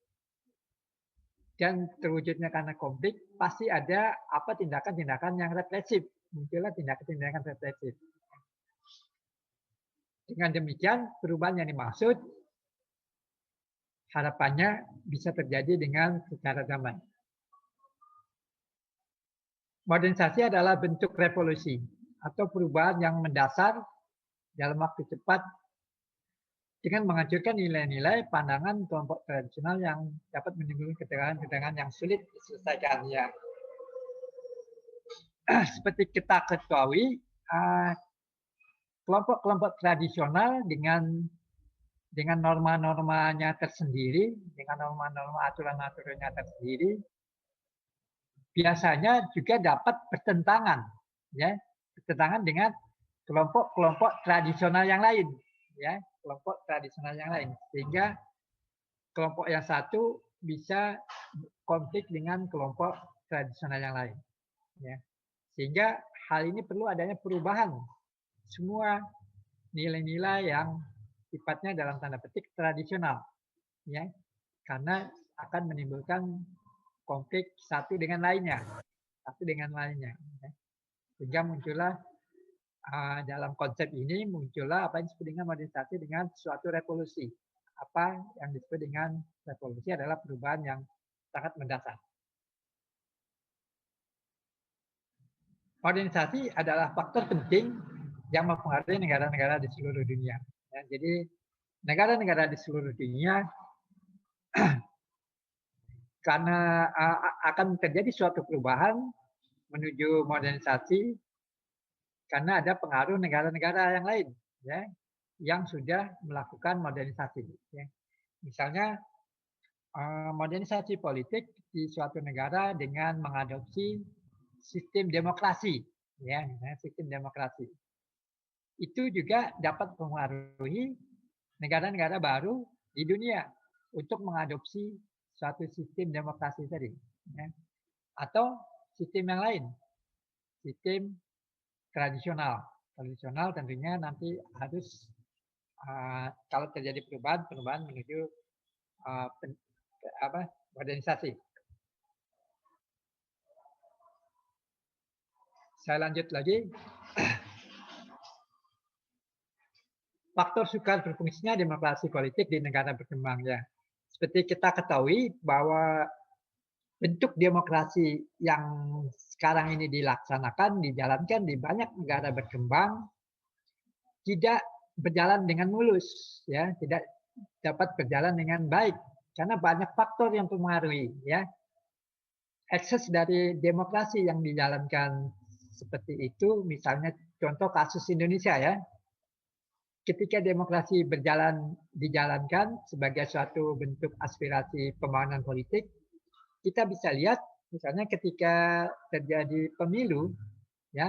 dan terwujudnya karena konflik, pasti ada tindakan-tindakan yang represif. Muncullah tindakan-tindakan represif. Dengan demikian, perubahan yang dimaksud harapannya bisa terjadi dengan secara damai. Modernisasi adalah bentuk revolusi atau perubahan yang mendasar dalam waktu cepat dengan menghancurkan nilai-nilai pandangan kelompok tradisional yang dapat menimbulkan ketegangan-ketegangan yang sulit diselesaikan. Ya. Seperti kita ketahui, kelompok-kelompok tradisional dengan norma-normanya tersendiri, dengan norma-norma aturan-aturannya tersendiri, biasanya juga dapat bertentangan, ya, bertentangan dengan kelompok-kelompok tradisional yang lain, ya, kelompok tradisional yang lain, sehingga kelompok yang satu bisa konflik dengan kelompok tradisional yang lain, ya, sehingga hal ini perlu adanya perubahan semua nilai-nilai yang sifatnya dalam tanda petik tradisional, ya, karena akan menimbulkan konflik satu dengan lainnya, ya. Sehingga muncullah dalam konsep ini apa yang disebut dengan modernisasi dengan suatu revolusi. Apa yang disebut dengan revolusi adalah perubahan yang sangat mendasar. Modernisasi adalah faktor penting yang mempengaruhi negara-negara di seluruh dunia. Ya, jadi negara-negara di seluruh dunia karena akan terjadi suatu perubahan menuju modernisasi karena ada pengaruh negara-negara yang lain, ya, yang sudah melakukan modernisasi. Ya. Misalnya modernisasi politik di suatu negara dengan mengadopsi sistem demokrasi, ya, sistem demokrasi. Itu juga dapat mempengaruhi negara-negara baru di dunia untuk mengadopsi suatu sistem demokrasi tadi, ya. Atau sistem yang lain, sistem tradisional tentunya nanti harus kalau terjadi perubahan menuju modernisasi. Saya lanjut lagi. Faktor sukar berfungsinya demokrasi politik di negara berkembang, ya. Seperti kita ketahui bahwa bentuk demokrasi yang sekarang ini dilaksanakan, dijalankan di banyak negara berkembang tidak berjalan dengan mulus, ya, tidak dapat berjalan dengan baik karena banyak faktor yang mempengaruhi, ya. Ekses dari demokrasi yang dijalankan seperti itu, misalnya contoh kasus Indonesia, ya. Ketika demokrasi dijalankan sebagai suatu bentuk aspirasi pembangunan politik, kita bisa lihat misalnya ketika terjadi pemilu, ya,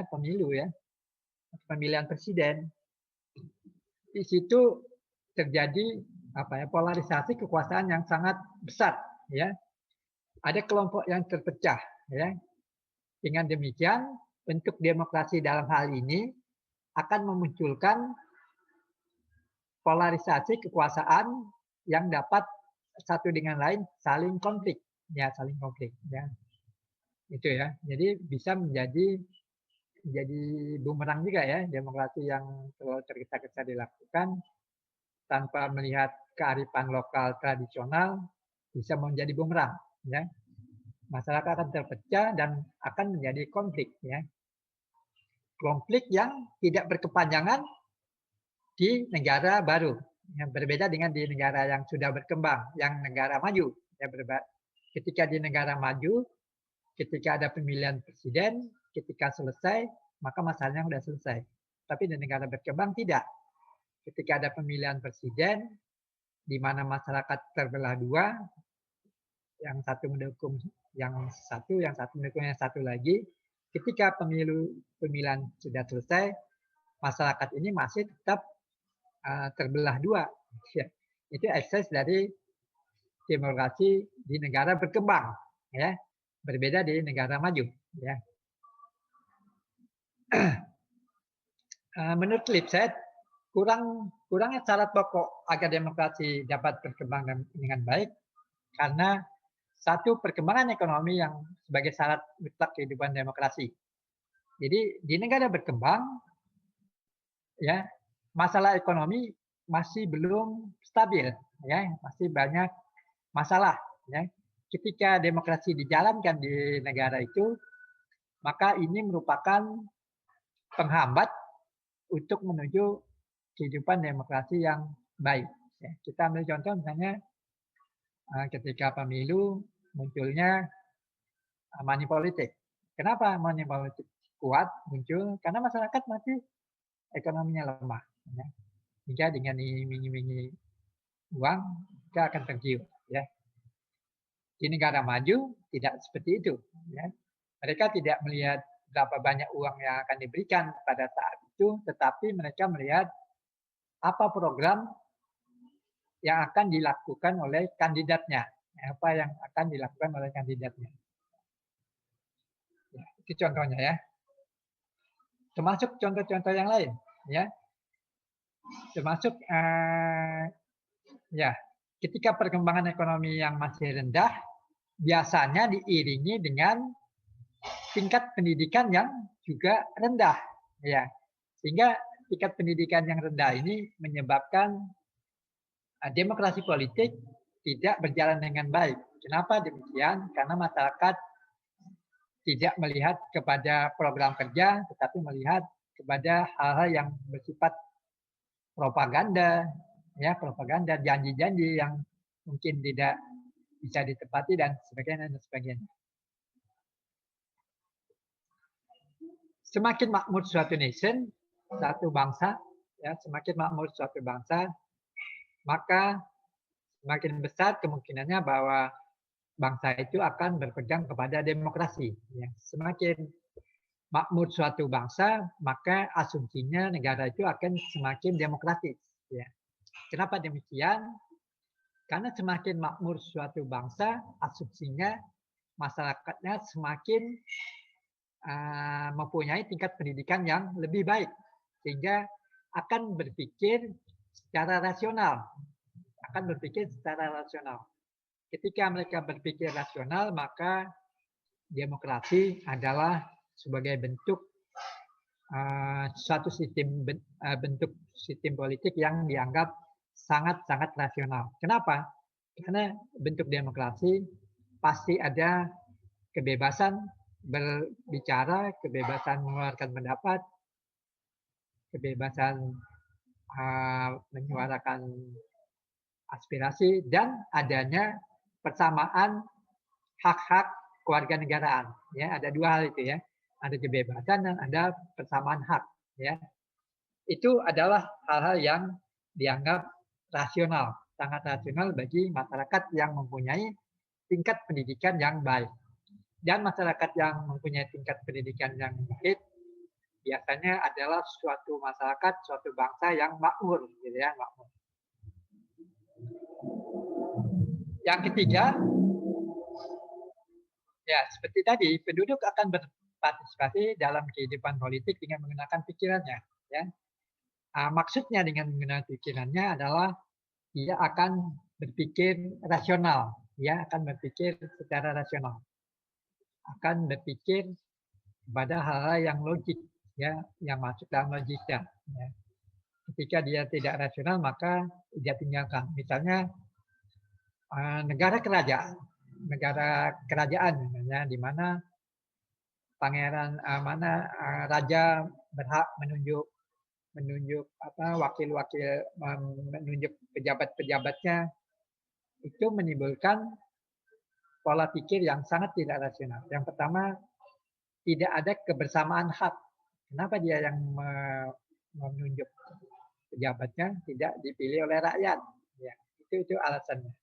pemilihan presiden, di situ terjadi polarisasi kekuasaan yang sangat besar, ya. Ada kelompok yang terpecah, ya. Dengan demikian, bentuk demokrasi dalam hal ini akan memunculkan polarisasi kekuasaan yang dapat satu dengan lain saling konflik, ya, ya. Itu ya. Jadi bisa menjadi bumerang juga, ya, demokrasi yang terlalu tergesa-gesa dilakukan tanpa melihat kearifan lokal tradisional bisa menjadi bumerang, ya. Masyarakat akan terpecah dan akan menjadi konflik, ya. Konflik yang tidak berkepanjangan di negara baru, yang berbeda dengan di negara yang sudah berkembang, yang negara maju. Ya, ketika di negara maju, ketika ada pemilihan presiden, ketika selesai, maka masalahnya sudah selesai. Tapi di negara berkembang tidak. Ketika ada pemilihan presiden, di mana masyarakat terbelah dua, yang satu mendukung yang satu mendukung yang satu lagi. Ketika pemilihan sudah selesai, masyarakat ini masih tetap terbelah dua. Ya. Itu ekses dari demokrasi di negara berkembang, ya, berbeda di negara maju, ya. Menurut Lipset, kurangnya syarat pokok agar demokrasi dapat berkembang dengan baik karena satu, perkembangan ekonomi yang sebagai syarat mutlak kehidupan demokrasi. Jadi di negara berkembang, ya, masalah ekonomi masih belum stabil, ya, masih banyak masalah, ya. Ketika demokrasi dijalankan di negara itu, maka ini merupakan penghambat untuk menuju kehidupan demokrasi yang baik. Ya, kita ambil contoh misalnya ketika pemilu munculnya money politik. Kenapa money politik kuat muncul? Karena masyarakat masih ekonominya lemah. Ya. Jika dengan iming-imingi uang, kita akan tergiur. Ya. Di negara maju tidak seperti itu. Ya. Mereka tidak melihat berapa banyak uang yang akan diberikan pada saat itu, tetapi mereka melihat apa program yang akan dilakukan oleh kandidatnya. Apa yang akan dilakukan oleh kandidatnya. Ya, itu contohnya, ya. Termasuk contoh-contoh yang lain, ya. Termasuk ya, ketika perkembangan ekonomi yang masih rendah, biasanya diiringi dengan tingkat pendidikan yang juga rendah, ya. Sehingga tingkat pendidikan yang rendah ini menyebabkan demokrasi politik tidak berjalan dengan baik. Kenapa demikian? Karena masyarakat tidak melihat kepada program kerja, tetapi melihat kepada hal-hal yang bersifat propaganda, ya, propaganda, janji-janji yang mungkin tidak bisa ditepati dan sebagainya dan sebagainya. Semakin makmur suatu nation, satu bangsa, ya, semakin makmur suatu bangsa, maka semakin besar kemungkinannya bahwa bangsa itu akan berpegang kepada demokrasi. Ya. Semakin makmur suatu bangsa, maka asumsinya negara itu akan semakin demokratis. Ya. Kenapa demikian? Karena semakin makmur suatu bangsa, asumsinya masyarakatnya semakin mempunyai tingkat pendidikan yang lebih baik, sehingga akan berpikir secara rasional. Ketika mereka berpikir rasional, maka demokrasi adalah sebagai bentuk suatu bentuk sistem politik yang dianggap sangat-sangat rasional. Kenapa? Karena bentuk demokrasi pasti ada kebebasan berbicara, kebebasan mengeluarkan pendapat, kebebasan menyuarakan aspirasi, dan adanya persamaan hak-hak kewarganegaraan. Ya, ada dua hal itu ya. Ada kebebasan dan ada persamaan hak. Ya, itu adalah hal-hal yang dianggap rasional, sangat rasional bagi masyarakat yang mempunyai tingkat pendidikan yang baik. Dan masyarakat yang mempunyai tingkat pendidikan yang baik biasanya adalah suatu masyarakat, suatu bangsa yang makmur, gitu ya, makmur. Yang ketiga, ya seperti tadi, penduduk akan berpartisipasi dalam kehidupan politik dengan menggunakan pikirannya. Ya. Maksudnya dengan menggunakan pikirannya adalah dia akan berpikir rasional, ya akan berpikir secara rasional, akan berpikir pada hal-hal yang logik, ya yang masuk dalam logika. Ya. Ketika dia tidak rasional maka dia tinggalkan. Misalnya negara kerajaan, misalnya di mana pangeran raja berhak menunjuk wakil-wakil, menunjuk pejabat-pejabatnya, itu menimbulkan pola pikir yang sangat tidak rasional. Yang pertama, tidak ada kebersamaan hak. Kenapa dia yang menunjuk pejabatnya, tidak dipilih oleh rakyat? Ya, itu alasannya.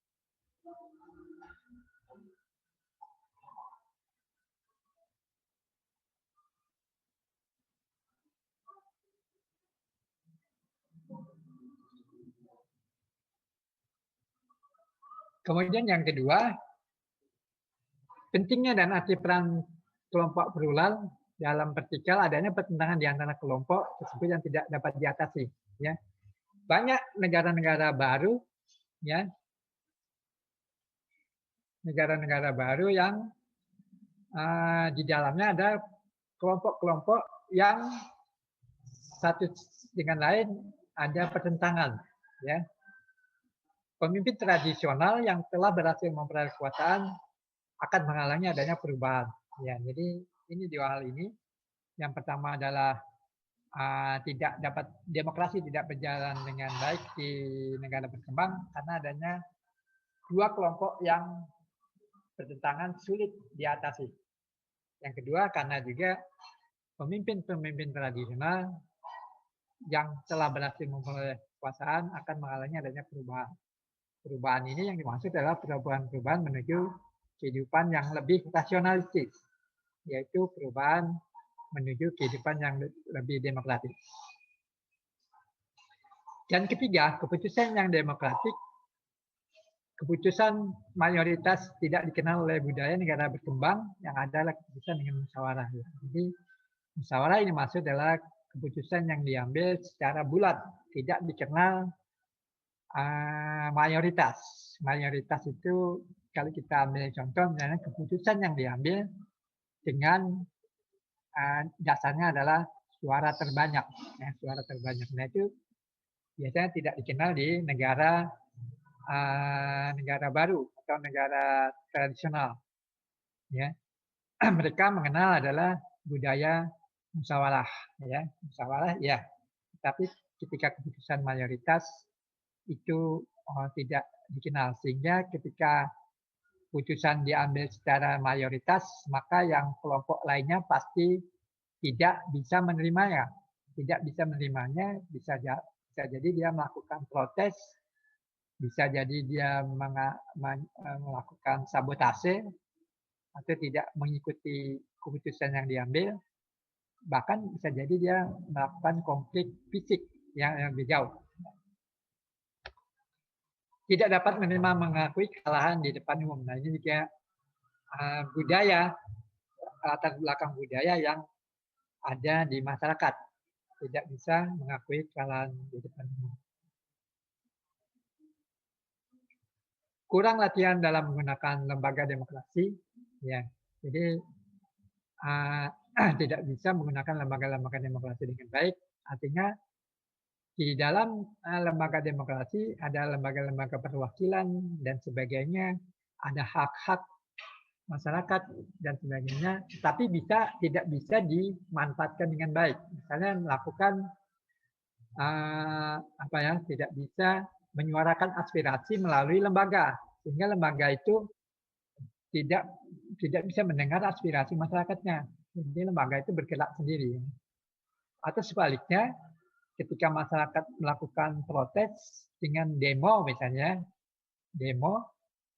Kemudian yang kedua, pentingnya dan arti peran kelompok plural dalam vertikal adanya pertentangan di antara kelompok tersebut yang tidak dapat diatasi. Ya. Banyak negara-negara baru, ya, negara-negara baru yang di dalamnya ada kelompok-kelompok yang satu dengan lain ada pertentangan. Ya. Pemimpin tradisional yang telah berhasil memperoleh kekuasaan akan menghalangi adanya perubahan. Ya, jadi ini dua hal ini. Yang pertama adalah demokrasi tidak berjalan dengan baik di negara berkembang karena adanya dua kelompok yang bertentangan sulit diatasi. Yang kedua karena juga pemimpin-pemimpin tradisional yang telah berhasil memperoleh kekuasaan akan menghalangi adanya perubahan. Perubahan ini yang dimaksud adalah perubahan-perubahan menuju kehidupan yang lebih rasionalistis, yaitu perubahan menuju kehidupan yang lebih demokratis. Dan ketiga, keputusan yang demokratik, keputusan mayoritas tidak dikenal oleh budaya negara berkembang yang adalah keputusan dengan musyawarah. Jadi musyawarah ini maksud adalah keputusan yang diambil secara bulat, tidak dikenal mayoritas. Mayoritas itu kalau kita ambil contoh misalnya keputusan yang diambil dengan dasarnya adalah suara terbanyak. Ya, suara terbanyak. Nah itu biasanya tidak dikenal di negara baru atau negara tradisional. Ya, mereka mengenal adalah budaya musyawarah. Ya, musyawarah ya. Tapi ketika keputusan mayoritas itu tidak dikenal, sehingga ketika putusan diambil secara mayoritas maka yang kelompok lainnya pasti tidak bisa menerimanya. Tidak bisa menerimanya bisa jadi dia melakukan protes, bisa jadi dia melakukan sabotase atau tidak mengikuti keputusan yang diambil, bahkan bisa jadi dia melakukan konflik fisik yang lebih jauh. Tidak dapat menerima mengakui kesalahan di depan umum. Nah ini juga budaya, latar belakang budaya yang ada di masyarakat. Tidak bisa mengakui kesalahan di depan umum. Kurang latihan dalam menggunakan lembaga demokrasi. Ya, jadi tidak bisa menggunakan lembaga-lembaga demokrasi dengan baik. Artinya di dalam lembaga demokrasi ada lembaga-lembaga perwakilan dan sebagainya, ada hak-hak masyarakat dan sebagainya, tapi tidak bisa dimanfaatkan dengan baik. Misalnya melakukan tidak bisa menyuarakan aspirasi melalui lembaga, sehingga lembaga itu tidak bisa mendengar aspirasi masyarakatnya. Jadi lembaga itu bergerak sendiri. Atau sebaliknya, ketika masyarakat melakukan protes dengan demo misalnya,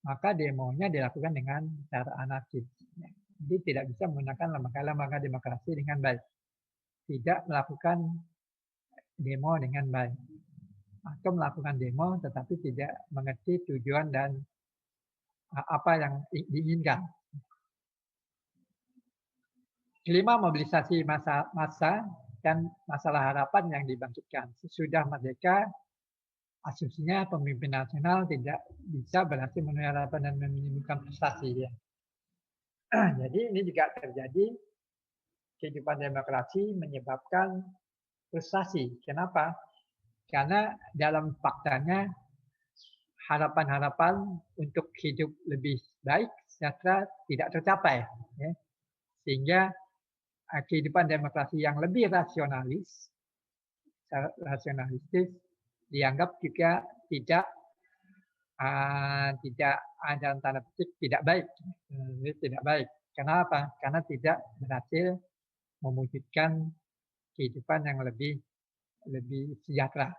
maka demonya dilakukan dengan cara anarkis. Jadi tidak bisa menggunakan lembaga-lembaga demokrasi dengan baik. Tidak melakukan demo dengan baik. Atau melakukan demo tetapi tidak mengerti tujuan dan apa yang diinginkan. Kelima, mobilisasi massa dan masalah harapan yang dibangkitkan. Sesudah merdeka, asumsinya pemimpin nasional tidak bisa berhasil memenuhi harapan dan menimbulkan prestasi. Ya. Jadi ini juga terjadi kehidupan demokrasi menyebabkan frustasi. Kenapa? Karena dalam faktanya harapan-harapan untuk hidup lebih baik sejahtera tidak tercapai. Ya. Sehingga kehidupan demokrasi yang lebih rasionalistis dianggap juga tidak dalam tanda petik tidak baik. Tidak baik. Kenapa? Karena tidak berhasil mewujudkan kehidupan yang lebih sejahtera.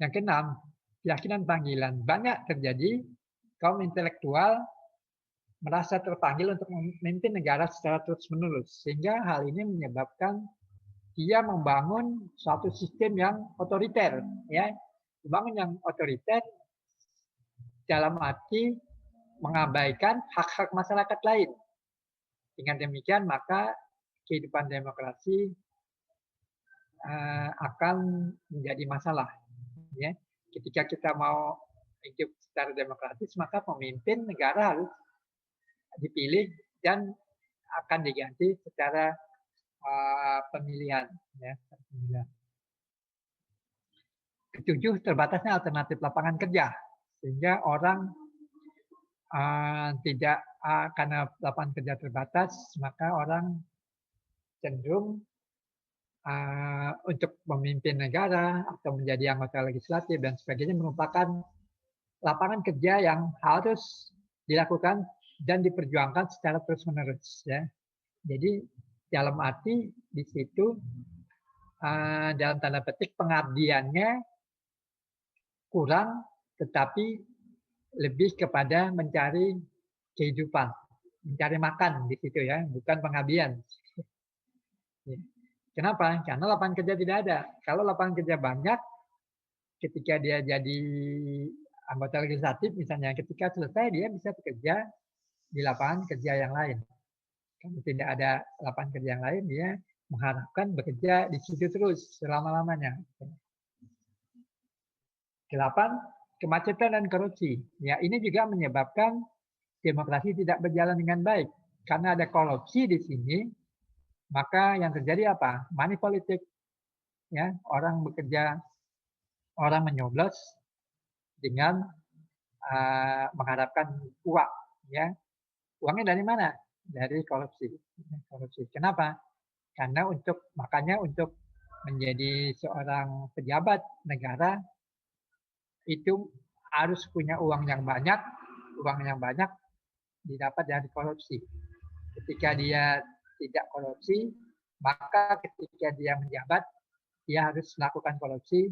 Yang keenam, keyakinan panggilan. Banyak terjadi kaum intelektual merasa terpanggil untuk memimpin negara secara terus-menerus. Sehingga hal ini menyebabkan dia membangun suatu sistem yang otoriter. Ya. Membangun yang otoriter dalam arti mengabaikan hak-hak masyarakat lain. Dengan demikian, maka kehidupan demokrasi akan menjadi masalah. Ya. Ketika kita mau hidup secara demokratis, maka pemimpin negara harus dipilih dan akan diganti secara pemilihan. Ya. Ketujuh, terbatasnya alternatif lapangan kerja, sehingga orang karena lapangan kerja terbatas, maka orang cenderung untuk memimpin negara atau menjadi anggota legislatif dan sebagainya merupakan lapangan kerja yang harus dilakukan dan diperjuangkan secara terus-menerus. Ya. Jadi dalam arti di situ dalam tanda petik pengabdiannya kurang, tetapi lebih kepada mencari kehidupan, mencari makan di situ ya, bukan pengabdian. Kenapa? Karena lapangan kerja tidak ada. Kalau lapangan kerja banyak, ketika dia jadi anggota legislatif misalnya, ketika selesai dia bisa bekerja di lapangan kerja yang lain. Kalau tidak ada lapangan kerja yang lain, dia mengharapkan bekerja di situ terus selama-lamanya. 8. Kemacetan dan korupsi. Ya, ini juga menyebabkan demokrasi tidak berjalan dengan baik. Karena ada korupsi di sini, maka yang terjadi apa? Money politik. Ya, orang bekerja, orang menyoblos dengan mengharapkan uang. Ya, uangnya dari mana? Dari korupsi. Kenapa? Karena makanya untuk menjadi seorang pejabat negara itu harus punya uang yang banyak didapat dari korupsi. Ketika dia tidak korupsi, maka ketika dia menjabat, dia harus melakukan korupsi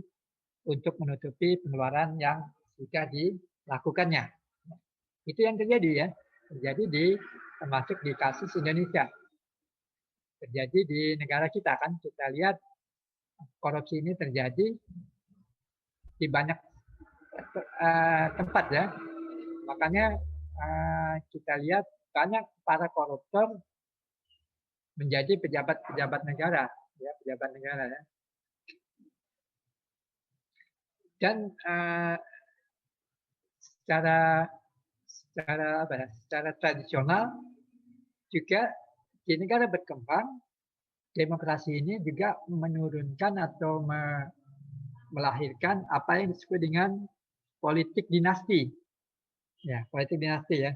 untuk menutupi pengeluaran yang sudah dilakukannya. Itu yang terjadi ya, termasuk di kasus Indonesia. Terjadi di negara kita kan, kita lihat korupsi ini terjadi di banyak tempat ya. Makanya kita lihat banyak para koruptor menjadi pejabat negara ya. Dan secara tradisional juga di negara berkembang demokrasi ini juga menurunkan atau melahirkan apa yang disebut dengan politik dinasti. Ya, politik dinasti ya.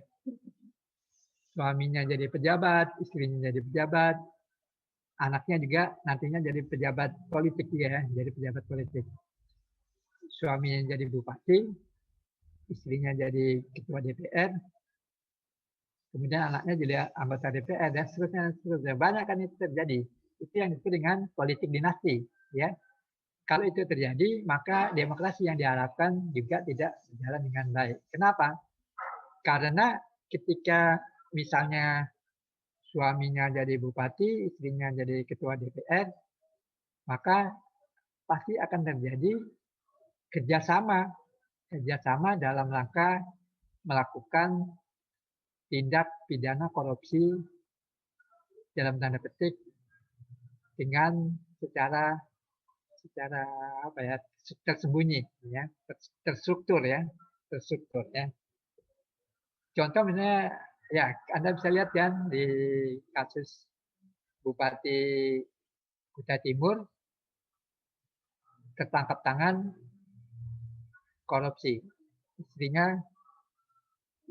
suaminya jadi pejabat, istrinya jadi pejabat, anaknya juga nantinya jadi pejabat politik ya, jadi pejabat politik. Suaminya jadi bupati, istrinya jadi ketua DPR, kemudian anaknya jadi anggota DPR dan seterusnya. Banyak kan itu terjadi. Itu yang disebut dengan politik dinasti, ya. Kalau itu terjadi, maka demokrasi yang diharapkan juga tidak berjalan dengan baik. Kenapa? Karena ketika misalnya suaminya jadi bupati, istrinya jadi ketua DPR, maka pasti akan terjadi kerjasama dalam rangka melakukan tindak pidana korupsi dalam tanda petik dengan secara apa ya, tersembunyi ya, terstruktur ya. Contoh misalnya ya Anda bisa lihat kan di kasus Bupati Kutai Timur tertangkap tangan korupsi. Istrinya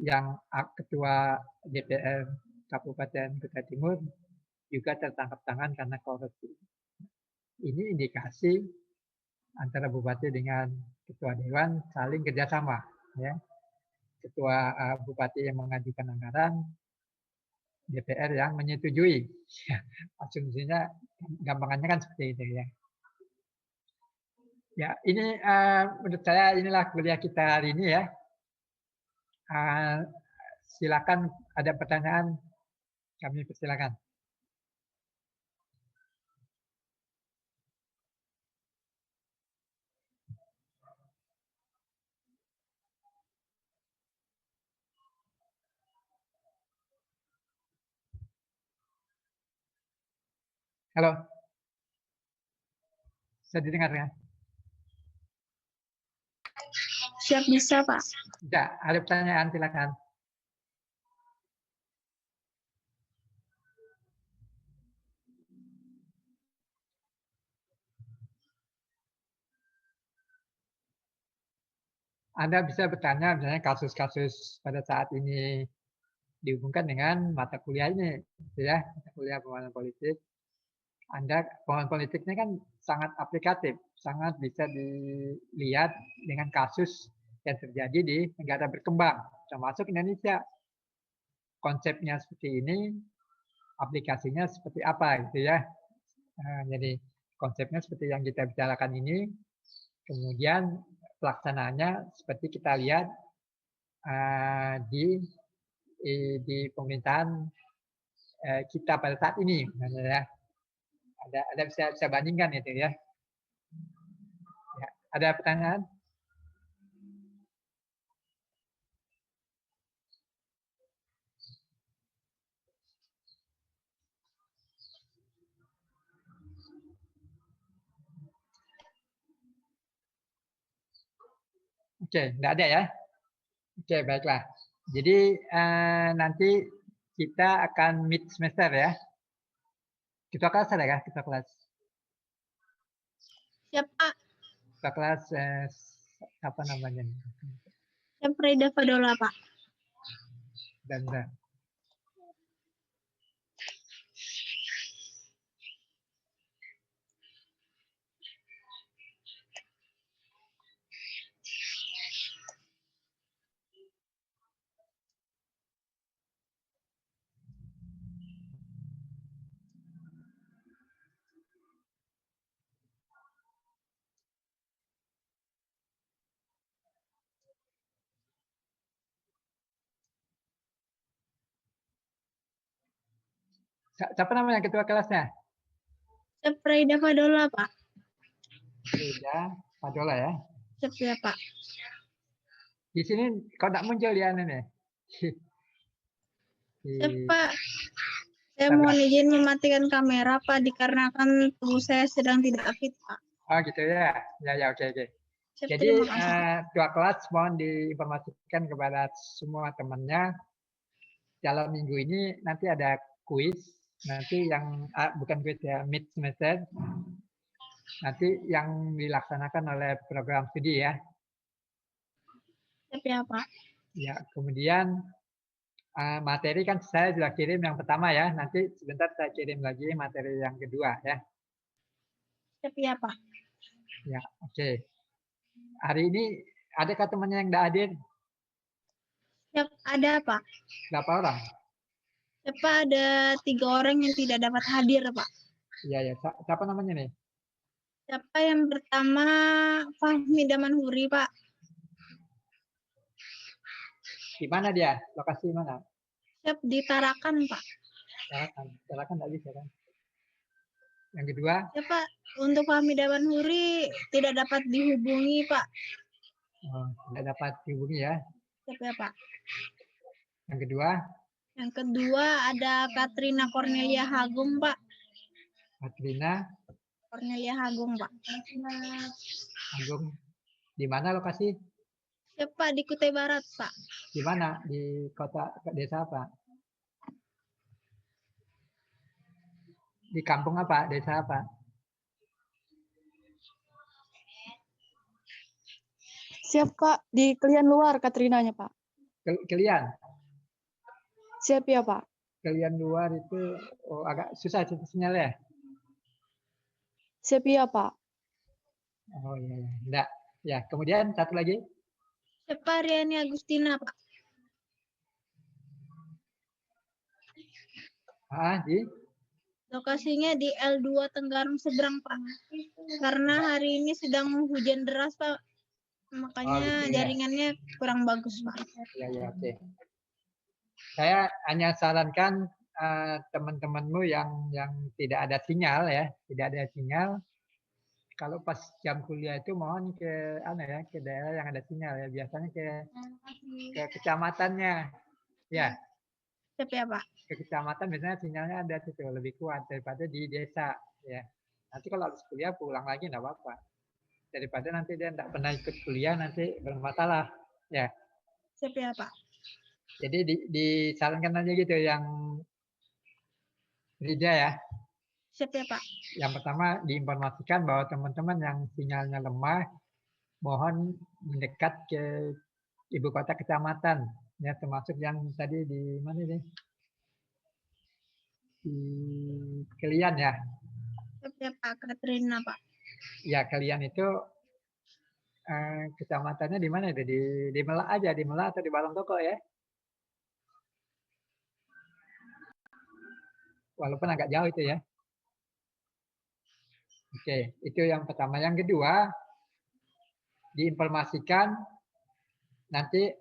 yang ketua DPR Kabupaten Kutai Timur juga tertangkap tangan karena korupsi. Ini indikasi antara bupati dengan ketua dewan saling kerjasama, ya. Ketua bupati yang mengajukan anggaran, DPR yang menyetujui. Asumsinya gampangannya kan seperti itu ya. Ya, ini menurut saya inilah kuliah kita hari ini ya. Silakan ada pertanyaan, kami persilakan. Halo, bisa didengar ya? Siap bisa, Pak. Ya, ada pertanyaan silakan. Anda bisa bertanya misalnya kasus-kasus pada saat ini dihubungkan dengan mata kuliah ini, ya, mata kuliah pengembangan politik. Pengembangan politiknya kan sangat aplikatif, sangat bisa dilihat dengan kasus yang terjadi di negara berkembang, termasuk Indonesia. Konsepnya seperti ini, aplikasinya seperti apa, gitu ya. Jadi konsepnya seperti yang kita bicarakan ini, kemudian pelaksanaannya seperti kita lihat di pemerintahan kita pada saat ini, ya. Ada bisa bandingkan itu ya. Ya. Ada pertanyaan? Oke, enggak ada ya. Oke, baiklah. Jadi nanti kita akan mid semester ya. Ketua kelas ada kah? Ketua kelas. Siap, Pak. Ketua kelas apa namanya? Siap, Reda Fadola, Pak. Dan siapa namanya ketua kelasnya? Siap, Reda Fadola, Pak. Reda Fadola ya. Siap, ya, Pak. Di sini kok enggak muncul ya ini? Siap, Pak. Saya mohon izin mematikan kamera, Pak, dikarenakan tubuh saya sedang tidak fit, Pak. Oh gitu ya. Ya oke. Siap, Jadi terima kasih. ketua kelas mohon diinformasikan kepada semua temannya dalam minggu ini nanti ada kuis, nanti yang bukan kuis ya, mid semester, nanti yang dilaksanakan oleh program studi ya. Siap, ya, Pak. Ya, kemudian Materi kan saya sudah kirim yang pertama ya. Nanti sebentar saya kirim lagi materi yang kedua ya. Siap ya, Pak. Ya, oke. Hari ini adakah temannya yang tidak hadir? Siap, ada, Pak. Berapa orang? Siap, Pak, ada 3 orang yang tidak dapat hadir, Pak. Iya, ya. Siapa namanya nih? Siapa yang pertama? Fahmi Damanhuri, Pak. Di mana dia? Lokasi mana? Siap, di Tarakan, Pak. Tarakan tidak bisa kan? Yang kedua? Siap, Pak. Untuk Fahmi Damanhuri tidak dapat dihubungi, Pak. Oh, tidak dapat dihubungi ya. Siap ya, Pak. Yang kedua? Yang kedua ada Katrina Cornelia Hagung, Pak. Katrina Cornelia Hagung, Pak. Agung. Di mana lokasi? Siap, Pak, di Kutai Barat, Pak. Di mana? Di kota desa apa? Di kampung apa? Desa apa? Siap, Pak. Di Kelian luar Katrinanya, Pak. Kalian? Siap ya, Pak. Kalian luar itu agak susah sinyal ya? Siap ya, Pak. Oh iya, iya. Enggak. Ya, kemudian satu lagi. Siap, Pak, Riani Agustina, Pak. Di? Lokasinya di L2 Tenggarong seberang, Pak. Karena hari ini sedang hujan deras, Pak. Makanya gitu ya. jaringannya kurang bagus, Pak. Ya, ya, oke. Saya hanya sarankan teman-temanmu yang tidak ada sinyal ya, tidak ada sinyal. Kalau pas jam kuliah itu mohon ke ke daerah yang ada sinyal ya, biasanya ke kecamatannya. Ya, Siap ya, Pak. ke kecamatan biasanya sinyalnya ada situ lebih kuat daripada di desa ya. Nanti kalau habis kuliah pulang lagi enggak apa-apa. Daripada nanti dia enggak pernah ikut kuliah nanti bermasalah ya. Siap ya, Pak. Jadi disarankan aja gitu yang Rida ya. Siap ya, Pak. Yang pertama diinformasikan bahwa teman-teman yang sinyalnya lemah mohon mendekat ke ibu kota kecamatan ya, termasuk yang tadi di mana nih? Di Kelian ya. Siap ya, Pak. Katrina, Pak. Ya, Kelian itu kecamatannya di mana itu? Di Melak aja, di Melak atau di Balong Toko ya? Walaupun agak jauh itu ya. Oke, itu yang pertama. Yang kedua, diinformasikan nanti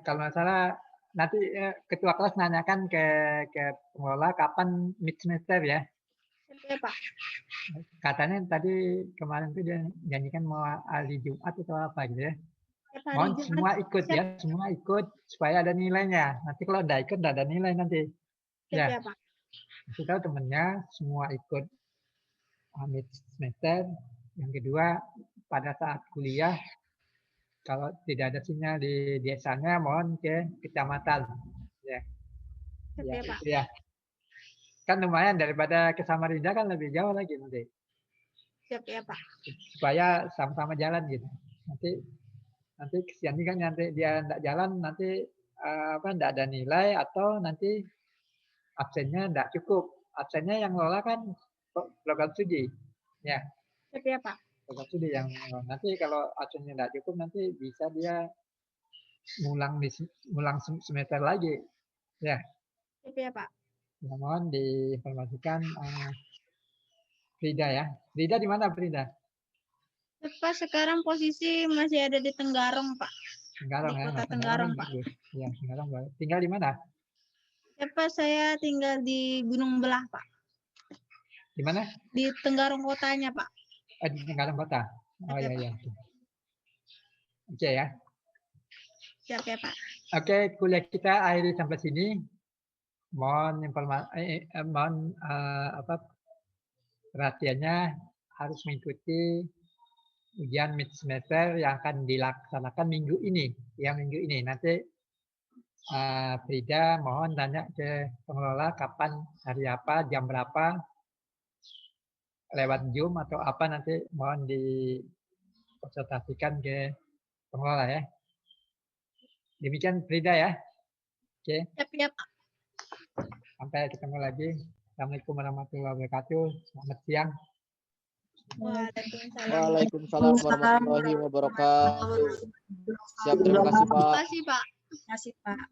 kalau nggak salah nanti ketua kelas nanyakan ke pengelola kapan mid semester ya. Siap ya, Pak. Katanya tadi kemarin tuh dia janjikan mau hari Jumat atau apa gitu ya. Mohon semua ikut ya, semua ikut supaya ada nilainya. Nanti kalau nggak ikut nggak ada nilai nanti. Siap ya, Pak. Kita temennya semua ikut mid semester. Yang kedua pada saat kuliah kalau tidak ada sinyal di desanya mohon ke kecamatan ya. Siap ya, Pak. Ya. Kan lumayan daripada ke Samarinda kan lebih jauh lagi nanti. Siap ya, Pak. Supaya sama-sama jalan gitu. Nanti kesian kan nanti dia enggak jalan nanti enggak ada nilai atau nanti absennya enggak cukup. Absennya yang lola kan program studi. Ya. Siap ya, Pak. Program studi yang nanti kalau absennya enggak cukup nanti bisa dia ngulang semester lagi. Ya. Siap ya, Pak. Ya, mohon diinformasikan Frida ya. Frida di mana Frida? Pak, sekarang posisi masih ada di Tenggarong, Pak. Tenggarong di ya. Kota Tenggarong, Pak. Ya, Tenggarong. Tinggal di mana? Ya, Pak, saya tinggal di Gunung Belah, Pak. Di mana? Di Tenggarong kotanya, Pak. Di Tenggarong kota. Oh iya iya. Oke ya. Siap ya, Pak. Oke, kuliah kita akhiri sampai sini. Mohon perhatiannya harus mengikuti ujian mid semester yang akan dilaksanakan minggu ini. Ya, minggu ini. Nanti Frida mohon tanya ke pengelola kapan, hari apa, jam berapa, lewat Zoom atau apa nanti mohon dikonsultasikan ke pengelola ya. Demikian Frida ya. Oke, Siap ya, Pak. sampai ketemu lagi. Assalamualaikum warahmatullahi wabarakatuh. Selamat siang. Waalaikumsalam. Waalaikumsalam warahmatullahi wabarakatuh. Siap, terima kasih Pak. Terima kasih, Pak.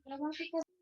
Terima kasih, Pak.